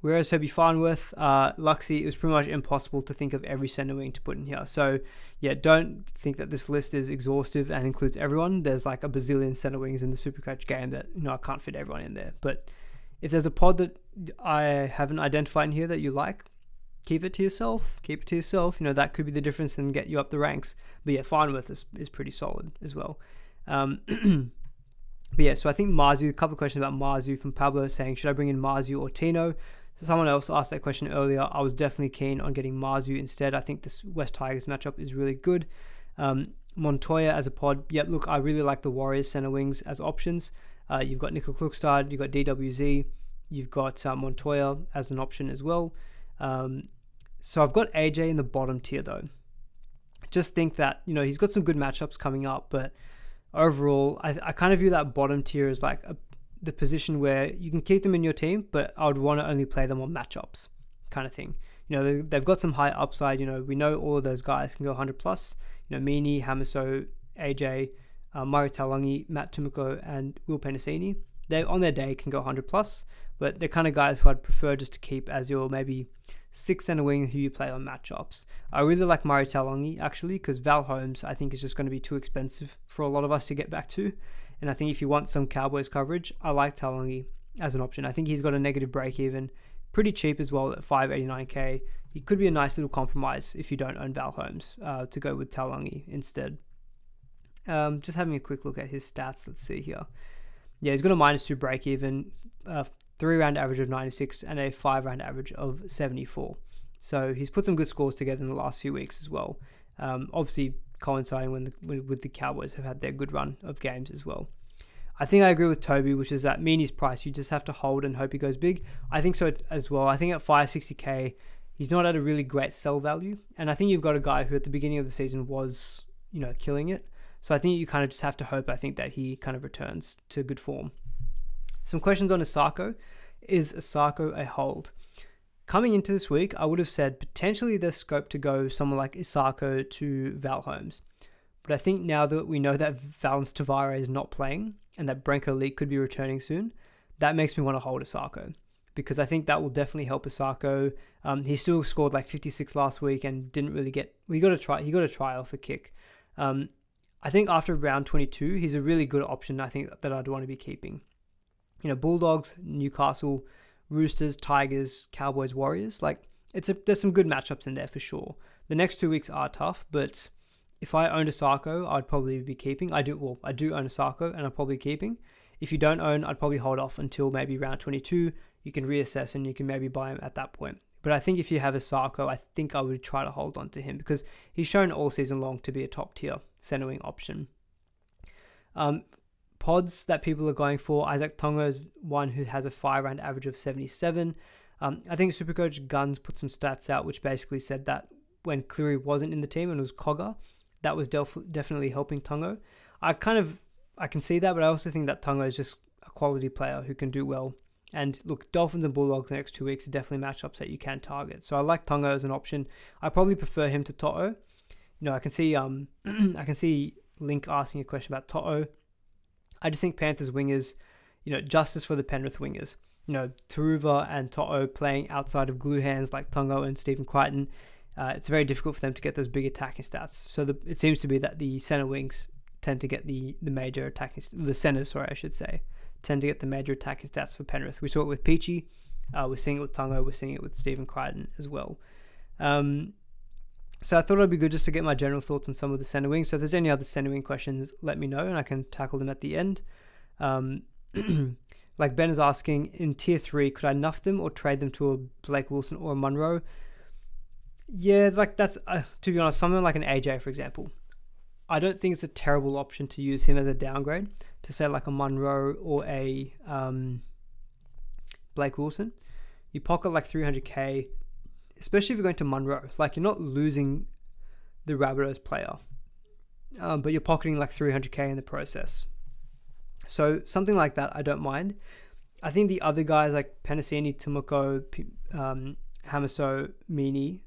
Whereas Herbie Farnworth, Luxie, it was pretty much impossible to think of every centre wing to put in here. So yeah, don't think that this list is exhaustive and includes everyone. There's like a bazillion centre wings in the SuperCoach game that I can't fit everyone in there. But if there's a pod that I haven't identified in here that you like, keep it to yourself. That could be the difference and get you up the ranks. But yeah, Farnworth is pretty solid as well. But yeah, so I think Marzu, a couple of questions about Marzu from Pablo saying, should I bring in Marzu or Tino? So someone else asked that question earlier. I was definitely keen on getting Marzu instead. I think this West Tigers matchup is really good. Montoya as a pod. Yeah, look, I really like the Warriors centre wings as options. You've got Nickel Klukstad, you've got DWZ, you've got Montoya as an option as well. So I've got AJ in the bottom tier though. Just think that, he's got some good matchups coming up, but overall, I kind of view that bottom tier as like the position where you can keep them in your team, but I would want to only play them on matchups kind of thing. They've got some high upside. We know all of those guys can go 100 plus. Meaney, Hamiso, AJ, Murray Talangi, Matt Tumiko, and Will Penasini. They on their day can go 100 plus, but they're kind of guys who I'd prefer just to keep as your maybe 6 center wing who you play on matchups. I really like Murray Talangi actually, because Val Holmes I think is just going to be too expensive for a lot of us to get back to. And I think if you want some Cowboys coverage, I like Talangi as an option. I think he's got a negative break even, pretty cheap as well at 589k. He could be a nice little compromise if you don't own Val Holmes to go with Talangi instead. Just having a quick look at his stats. Let's see here. Yeah, he's got a -2 break even, 3-round average of 96 and a 5-round average of 74. So he's put some good scores together in the last few weeks as well. Obviously coinciding with the Cowboys have had their good run of games as well. I think I agree with Toby, which is that Meaney's price, you just have to hold and hope he goes big. I think so as well. I think at 560k, he's not at a really great sell value. And I think you've got a guy who at the beginning of the season was, killing it. So I think you kind of just have to hope, I think, that he kind of returns to good form. Some questions on Asako. Is Asako a hold? Coming into this week, I would have said potentially there's scope to go someone like Asako to Val Holmes. But I think now that we know that Valence Tavare is not playing and that Brenko Lee could be returning soon, that makes me want to hold Asako, because I think that will definitely help Asako. He still scored like 56 last week and didn't really get... He got a try off a kick. I think after round 22, he's a really good option, I think, that I'd want to be keeping. Bulldogs, Newcastle, Roosters, Tigers, Cowboys, Warriors. There's some good matchups in there for sure. The next 2 weeks are tough, but if I owned Asako, I'd probably be keeping. I do own Asako, and I'm probably keeping. If you don't own, I'd probably hold off until maybe round 22. You can reassess and you can maybe buy him at that point. But I think if you have Asako, I think I would try to hold on to him because he's shown all season long to be a top tier centre wing option. Pods that people are going for, Isaac Tonga is one who has a 5-round average of 77. I think SuperCoach Guns put some stats out which basically said that when Cleary wasn't in the team and it was Cogger, that was definitely helping Tonga. I can see that, but I also think that Tonga is just a quality player who can do well. And look, Dolphins and Bulldogs the next 2 weeks are definitely matchups that you can target. So I like Tonga as an option. I probably prefer him to To'o. I can see Link asking a question about To'o. I just think Panthers wingers, justice for the Penrith wingers. Taruva and To'o playing outside of glue hands like Tonga and Stephen Crichton. It's very difficult for them to get those big attacking stats. So it seems to be that the centre wings tend to get the major attacking, the centres, tend to get the major attacking stats for Penrith. We saw it with Peachy, we're seeing it with Tonga, we're seeing it with Stephen Crichton as well. So I thought it'd be good just to get my general thoughts on some of the centre wings. So if there's any other centre wing questions, let me know and I can tackle them at the end. Like Ben is asking, in tier 3, could I nuff them or trade them to a Blake Wilson or a Munro? Yeah, that's, to be honest, something like an AJ, for example. I don't think it's a terrible option to use him as a downgrade to say like a Munro or a Blake Wilson. You pocket like 300k, especially if you're going to Munro. You're not losing the Rabbitohs player, but you're pocketing like 300k in the process. So something like that, I don't mind. I think the other guys like Penasini, Tomoko, Hamaso, Meaney,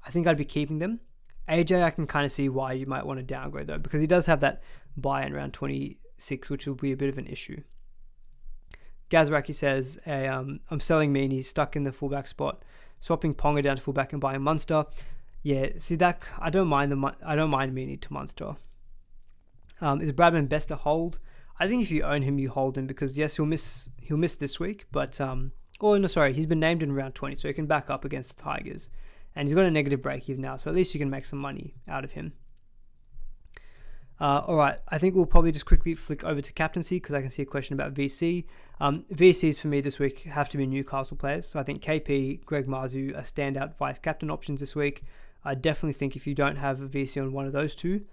I think I'd be keeping them. AJ, I can kind of see why you might want to downgrade though, because he does have that buy in round 26, which will be a bit of an issue. Gazraki says, I'm selling Meaney, stuck in the fullback spot, swapping Ponga down to fullback and buying Munster. Yeah, see that I don't mind Meaney to Munster. Is Bradman best to hold? I think if you own him, you hold him because yes, he'll miss this week, but he's been named in round 20, so he can back up against the Tigers. And he's got a negative break-even now, so at least you can make some money out of him. All right, I think we'll probably just quickly flick over to captaincy because I can see a question about VC. VCs for me this week have to be Newcastle players. So I think KP, Greg Marzu are standout vice-captain options this week. I definitely think if you don't have a VC on one of those two,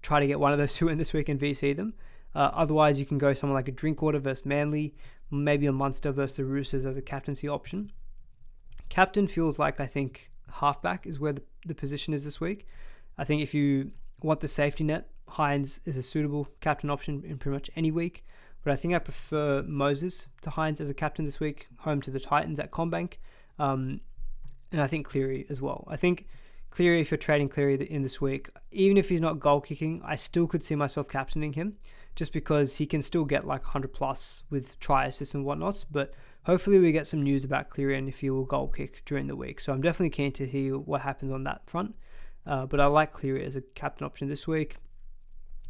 try to get one of those two in this week and VC them. Otherwise, you can go someone like a Drinkwater versus Manly, maybe a Munster versus the Roosters as a captaincy option. Captain feels like, I think, halfback is where the position is this week. I think if you want the safety net, Hines is a suitable captain option in pretty much any week. But I think I prefer Moses to Hines as a captain this week, home to the Titans at CommBank. And I think Cleary as well. I think Cleary, if you're trading Cleary in this week, even if he's not goal kicking, I still could see myself captaining him just because he can still get like 100 plus with try assists and whatnot. But hopefully we get some news about Cleary and if he will goal kick during the week. So I'm definitely keen to hear what happens on that front. But I like Cleary as a captain option this week.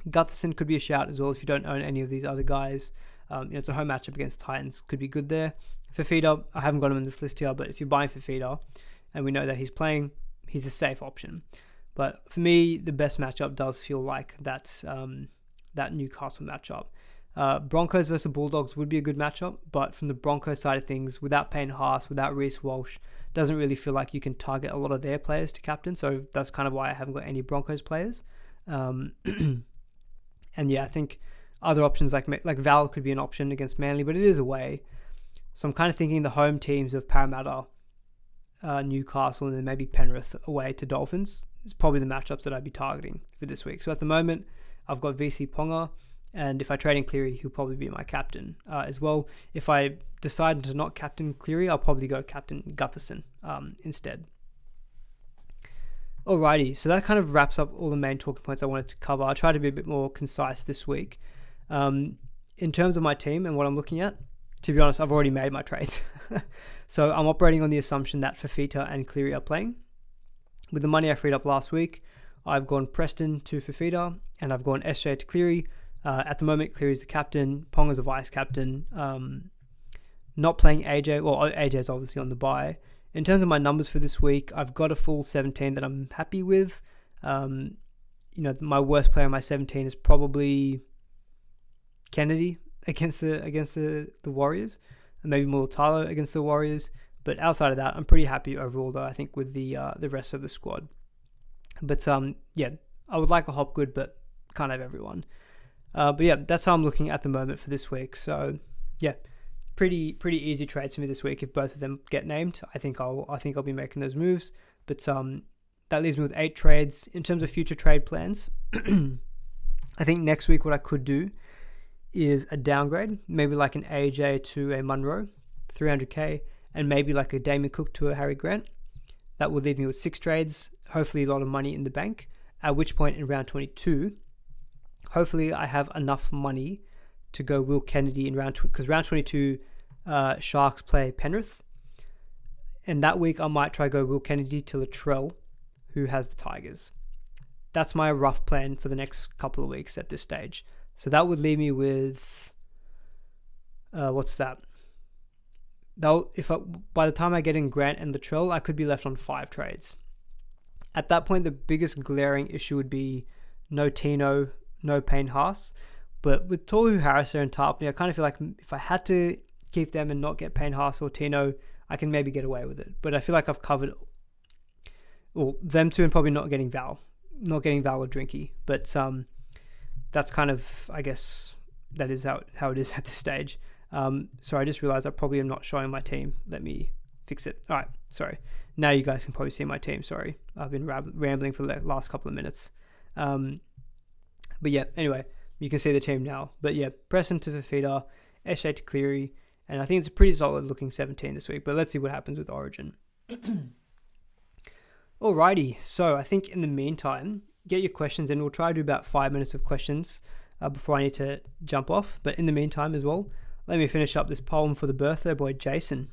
Gutherson could be a shout as well if you don't own any of these other guys. It's a home matchup against Titans. Could be good there. Fafita, I haven't got him in this list here, but if you're buying Fafita and we know that he's playing, he's a safe option. But for me, the best matchup does feel like that Newcastle matchup. Broncos versus Bulldogs would be a good matchup, but from the Broncos side of things, without Payne Haas, without Reece Walsh, doesn't really feel like you can target a lot of their players to captain. So that's kind of why I haven't got any Broncos players. And yeah, I think other options like Val could be an option against Manly, but it is away. So I'm kind of thinking the home teams of Parramatta, Newcastle, and then maybe Penrith away to Dolphins is probably the matchups that I'd be targeting for this week. So at the moment, I've got VC Ponga, and if I trade in Cleary, he'll probably be my captain as well. If I decide to not captain Cleary, I'll probably go captain Gutherson instead. Alrighty, so that kind of wraps up all the main talking points I wanted to cover. I'll try to be a bit more concise this week. In terms of my team and what I'm looking at, to be honest, I've already made my trades. So I'm operating on the assumption that Fafita and Cleary are playing. With the money I freed up last week, I've gone Preston to Fafita, and I've gone SJ to Cleary. At the moment, Cleary's the captain, Ponga's a vice captain. Not playing AJ, well, AJ's obviously on the bye. In terms of my numbers for this week, I've got a full 17 that I'm happy with. My worst player on my 17 is probably Kennedy against the Warriors, and maybe Mulatalo against the Warriors. But outside of that, I'm pretty happy overall, though, I think, with the rest of the squad. But yeah, I would like a Hopgood, but can't have everyone. But yeah, that's how I'm looking at the moment for this week. So yeah, pretty easy trades for me this week. If both of them get named, I think I'll be making those moves. But that leaves me with 8 trades. In terms of future trade plans, I think next week what I could do is a downgrade, maybe like an AJ to a Munro, 300k, and maybe like a Damien Cook to a Harry Grant. That will leave me with 6 trades, hopefully a lot of money in the bank, at which point in round 22, hopefully I have enough money to go Will Kennedy in round 2, because round 22, Sharks play Penrith, and that week I might try go Will Kennedy to Latrell, who has the Tigers. That's my rough plan for the next couple of weeks at this stage. So that would leave me with, what's that? By the time I get in Grant and Latrell, I could be left on 5 trades. At that point, the biggest glaring issue would be no Tino, no Payne Haas. But with Tohu Harris and Tarpany, I kind of feel like if I had to keep them and not get Payne Haas or Tino, I can maybe get away with it. But I feel like I've covered them two and probably not getting Val or Drinky. But that's kind of, I guess, that is how it is at this stage. So I just realized I probably am not showing my team. Let me fix it. All right, sorry. Now you guys can probably see my team. Sorry, I've been rambling for the last couple of minutes. But yeah, anyway, you can see the team now. But yeah, Preston to Fafita, SJ to Cleary, and I think it's a pretty solid looking 17 this week. But let's see what happens with Origin. Alrighty, so I think in the meantime, get your questions in. We'll try to do about 5 minutes of questions before I need to jump off. But in the meantime as well, let me finish up this poem for the birthday boy, Jason.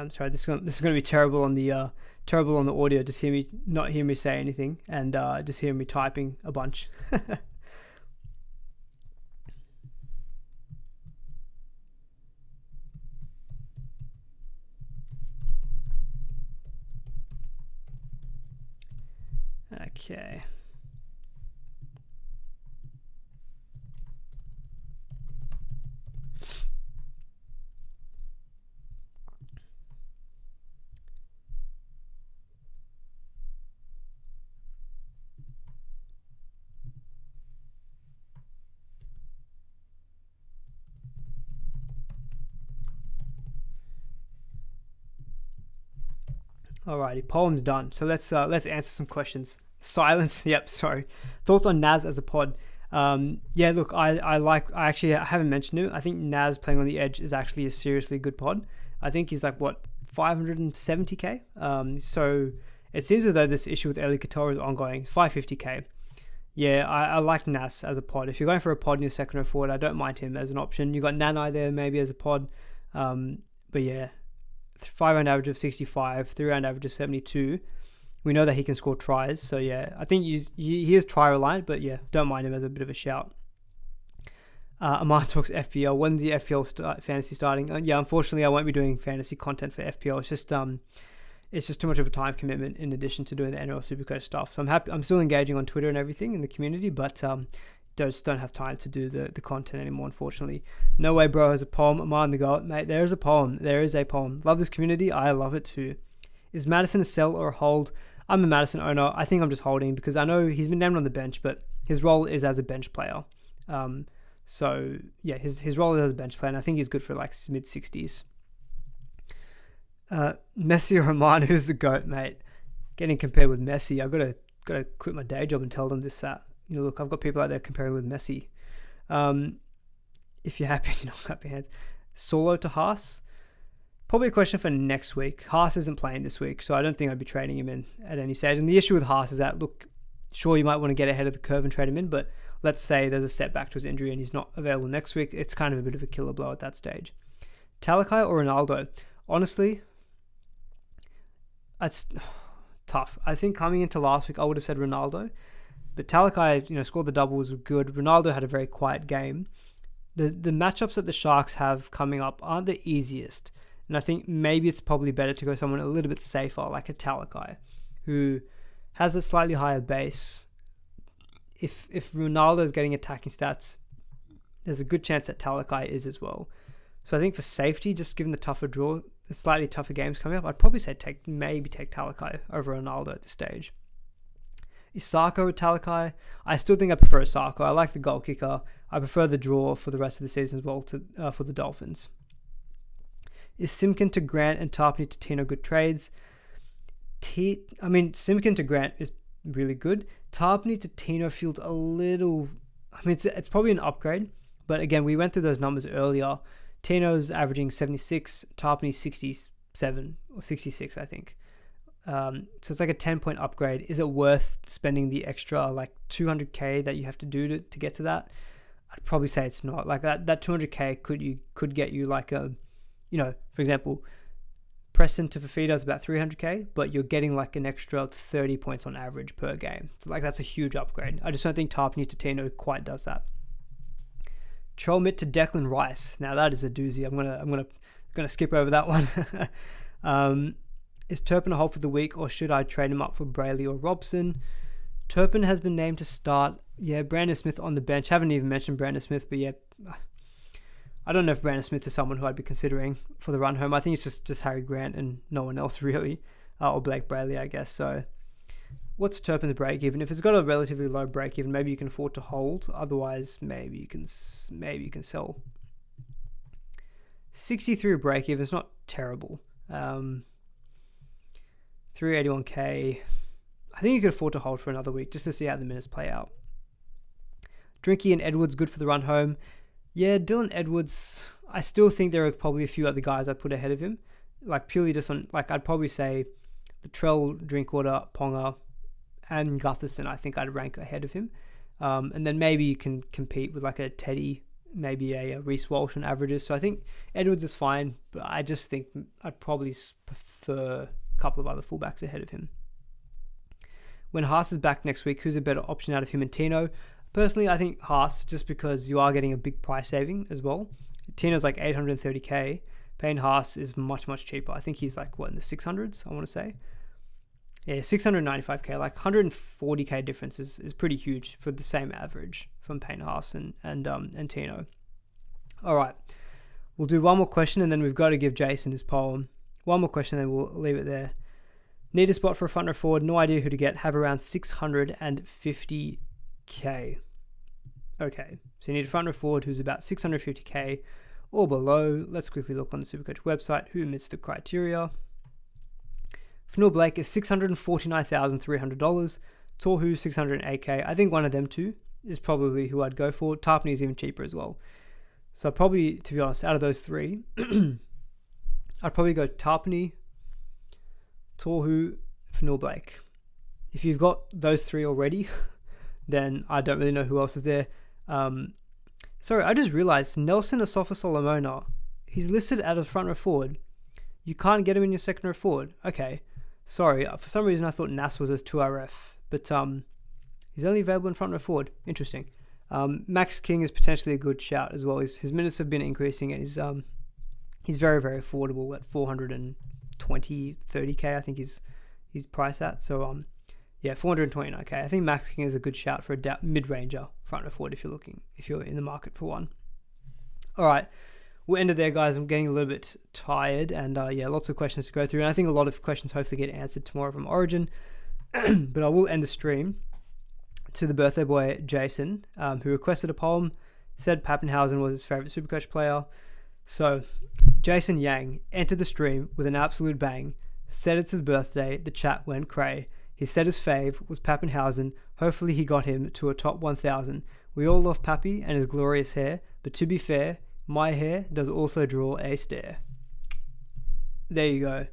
Sorry, this is going to be terrible on the audio. Just not hear me say anything, and just hear me typing a bunch. Okay. Alrighty, poem's done. So let's answer some questions. Silence. Yep. Sorry. Thoughts on Naz as a pod? Yeah. Look, I haven't mentioned him. I think Naz playing on the edge is actually a seriously good pod. I think he's like 570k. So it seems as though this issue with Eli Katoa is ongoing. It's 550k. Yeah, I like Nas as a pod. If you're going for a pod in your second or forward, I don't mind him as an option. You got Nanai there maybe as a pod. But yeah, 5-round average of 65, 3-round average of 72. We know that he can score tries. So yeah, I think he is try reliant, but yeah, don't mind him as a bit of a shout. Amar talks FPL. When's the FPL fantasy starting? Yeah, unfortunately, I won't be doing fantasy content for FPL. It's just too much of a time commitment in addition to doing the NRL SuperCoach stuff. So I'm still engaging on Twitter and everything in the community, but just don't have time to do the content anymore, unfortunately. No way, bro, has a poem. Am I on the go? Mate, there is a poem. There is a poem. Love this community. I love it too. Is Madison a sell or a hold? I'm a Madison owner. I think I'm just holding because I know he's been named on the bench, but his role is as a bench player. So yeah, his role is as a bench player, and I think he's good for like mid-60s. Messi or Oman, who's the GOAT, mate? Getting compared with Messi, I've got to quit my day job and tell them this, that. You know, look, I've got people out there comparing with Messi. If you're happy, you know, clap your hands. Solo to Haas? Probably a question for next week. Haas isn't playing this week, so I don't think I'd be trading him in at any stage. And the issue with Haas is that, look, sure, you might want to get ahead of the curve and trade him in, but let's say there's a setback to his injury and he's not available next week. It's kind of a bit of a killer blow at that stage. Talakai or Ronaldo? Honestly, it's tough. I think coming into last week, I would have said Ronaldo, but Talakai, you know, scored the double, was good. Ronaldo had a very quiet game. The matchups that the Sharks have coming up aren't the easiest, and I think maybe it's probably better to go someone a little bit safer, like a Talakai, who has a slightly higher base. If Ronaldo is getting attacking stats, there's a good chance that Talakai is as well. So I think for safety, just given the tougher draw, the slightly tougher games coming up, I'd probably say take Talakai over Ronaldo at this stage. Isako or Talakai? I still think I prefer Isako. I like the goal kicker. I prefer the draw for the rest of the season as well for the Dolphins. Is Simpkin to Grant and Tarpany to Tino good trades? Simpkin to Grant is really good. Tarpany to Tino feels a little... it's probably an upgrade, but again, we went through those numbers earlier. Tino's averaging 76, Tarpany 67 or 66, I think. So it's like a 10-point upgrade. Is it worth spending the extra like 200k that you have to do to get to that? I'd probably say it's not. Like that 200k could get you like a, you know, for example, Preston to Fafita is about 300k, but you're getting like an extra 30 points on average per game. So like that's a huge upgrade. I just don't think Tarpany to Tino quite does that. Troll Mitt to Declan Rice. Now that is a doozy. I'm gonna skip over that one. Is Turpin a hold for the week, or should I trade him up for Brayley or Robson? Turpin has been named to start. Yeah, Brandon Smith on the bench. Haven't even mentioned Brandon Smith, but yeah, I don't know if Brandon Smith is someone who I'd be considering for the run home. I think it's just Harry Grant and no one else really, or Blake Brayley, I guess. So, what's Turpin's break even? If it's got a relatively low break even, maybe you can afford to hold. Otherwise, maybe you can sell. 63 break even is not terrible. 381k. I think you could afford to hold for another week just to see how the minutes play out. Drinky and Edwards good for the run home. Yeah, Dylan Edwards, I still think there are probably a few other guys I'd put ahead of him. Like purely just on, like I'd probably say Latrell, Drinkwater, Ponga, and Gutherson I think I'd rank ahead of him. And then maybe you can compete with like a Teddy, maybe a Reece Walsh on averages. So I think Edwards is fine, but I just think I'd probably prefer a couple of other fullbacks ahead of him. When Haas is back next week, who's a better option out of him and Tino? Personally, I think Haas, just because you are getting a big price saving as well. Tino's like 830k. Payne Haas is much, much cheaper. I think he's like, in the 600s, I want to say. Yeah, 695k, like 140k difference is pretty huge for the same average from Payne Haas and Tino. All right, we'll do one more question and then we've got to give Jason his poem. One more question, then we'll leave it there. Need a spot for a front row forward. No idea who to get. Have around 650k. Okay, so you need a front row forward who's about 650k or below. Let's quickly look on the SuperCoach website who meets the criteria. Fanua Blake is $649,300. Torhu, $608K. I think one of them two is probably who I'd go for. Tarpany is even cheaper as well. So probably, to be honest, out of those three, I'd probably go Tarpany, Torhu, Fanua Blake. If you've got those three already, then I don't really know who else is there. Sorry, I just realized Nelson Asafa Solomona, he's listed as a front row forward. You can't get him in your second row forward. Okay, sorry. For some reason, I thought Nas was a 2RF, but he's only available in front row forward. Interesting. Max King is potentially a good shout as well. His minutes have been increasing, and he's very, very affordable at 420, 30K. I think he's priced at. So 429K. I think Max King is a good shout for a mid-ranger front row forward if you're in the market for one. All right. We'll end it there, guys. I'm getting a little bit tired, and lots of questions to go through. And I think a lot of questions hopefully get answered tomorrow from Origin. But I will end the stream to the birthday boy Jason, who requested a poem, said Pappenhausen was his favorite Supercoach player. So Jason Yang entered the stream with an absolute bang, said it's his birthday, the chat went cray. He said his fave was Pappenhausen. Hopefully he got him to a top 1,000. We all love Pappy and his glorious hair, but to be fair, my hair does also draw a stare. There you go.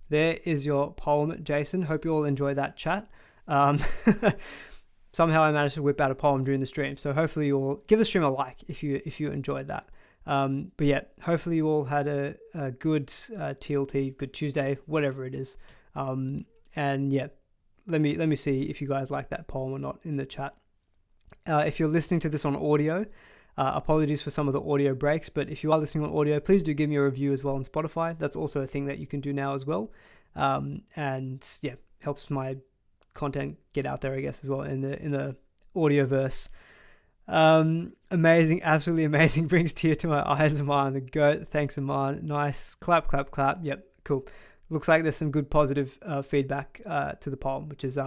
There is your poem, Jason. Hope you all enjoy that chat. Somehow I managed to whip out a poem during the stream, so hopefully you all give the stream a like if you enjoyed that. But yeah, hopefully you all had a good TLT, good Tuesday, whatever it is. And yeah, let me see if you guys like that poem or not in the chat. If you're listening to this on audio, apologies for some of the audio breaks, but if you are listening on audio, please do give me a review as well on Spotify. That's also a thing that you can do now as well. And yeah, helps my content get out there, I guess, as well in the audioverse. Amazing, absolutely amazing. Brings tear to my eyes. Aman, the goat. Thanks, Aman. Nice. Clap, clap, clap. Yep, cool. Looks like there's some good positive feedback to the poem, which is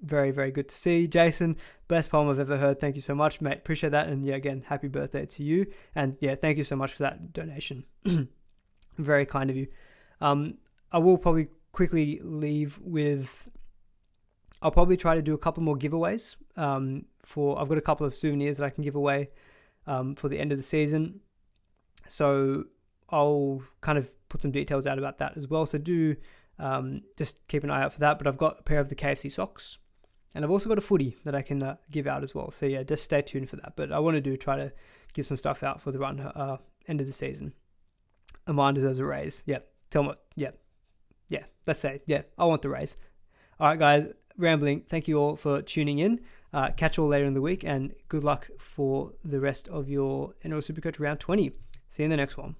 very, very good to see. Jason, best poem I've ever heard. Thank you so much, mate. Appreciate that. And yeah, again, happy birthday to you. And yeah, thank you so much for that donation. Very kind of you. I will probably quickly leave with, I'll probably try to do a couple more giveaways. I've got a couple of souvenirs that I can give away for the end of the season. So I'll kind of put some details out about that as well. So do just keep an eye out for that. But I've got a pair of the KFC socks, and I've also got a footy that I can give out as well. So yeah, just stay tuned for that. But I want to try to give some stuff out for the run end of the season. Aman deserves a raise. Yeah, tell me. Yeah. Let's say I want the raise. All right, guys. Rambling. Thank you all for tuning in. Catch you all later in the week, and good luck for the rest of your NRL SuperCoach round 20. See you in the next one.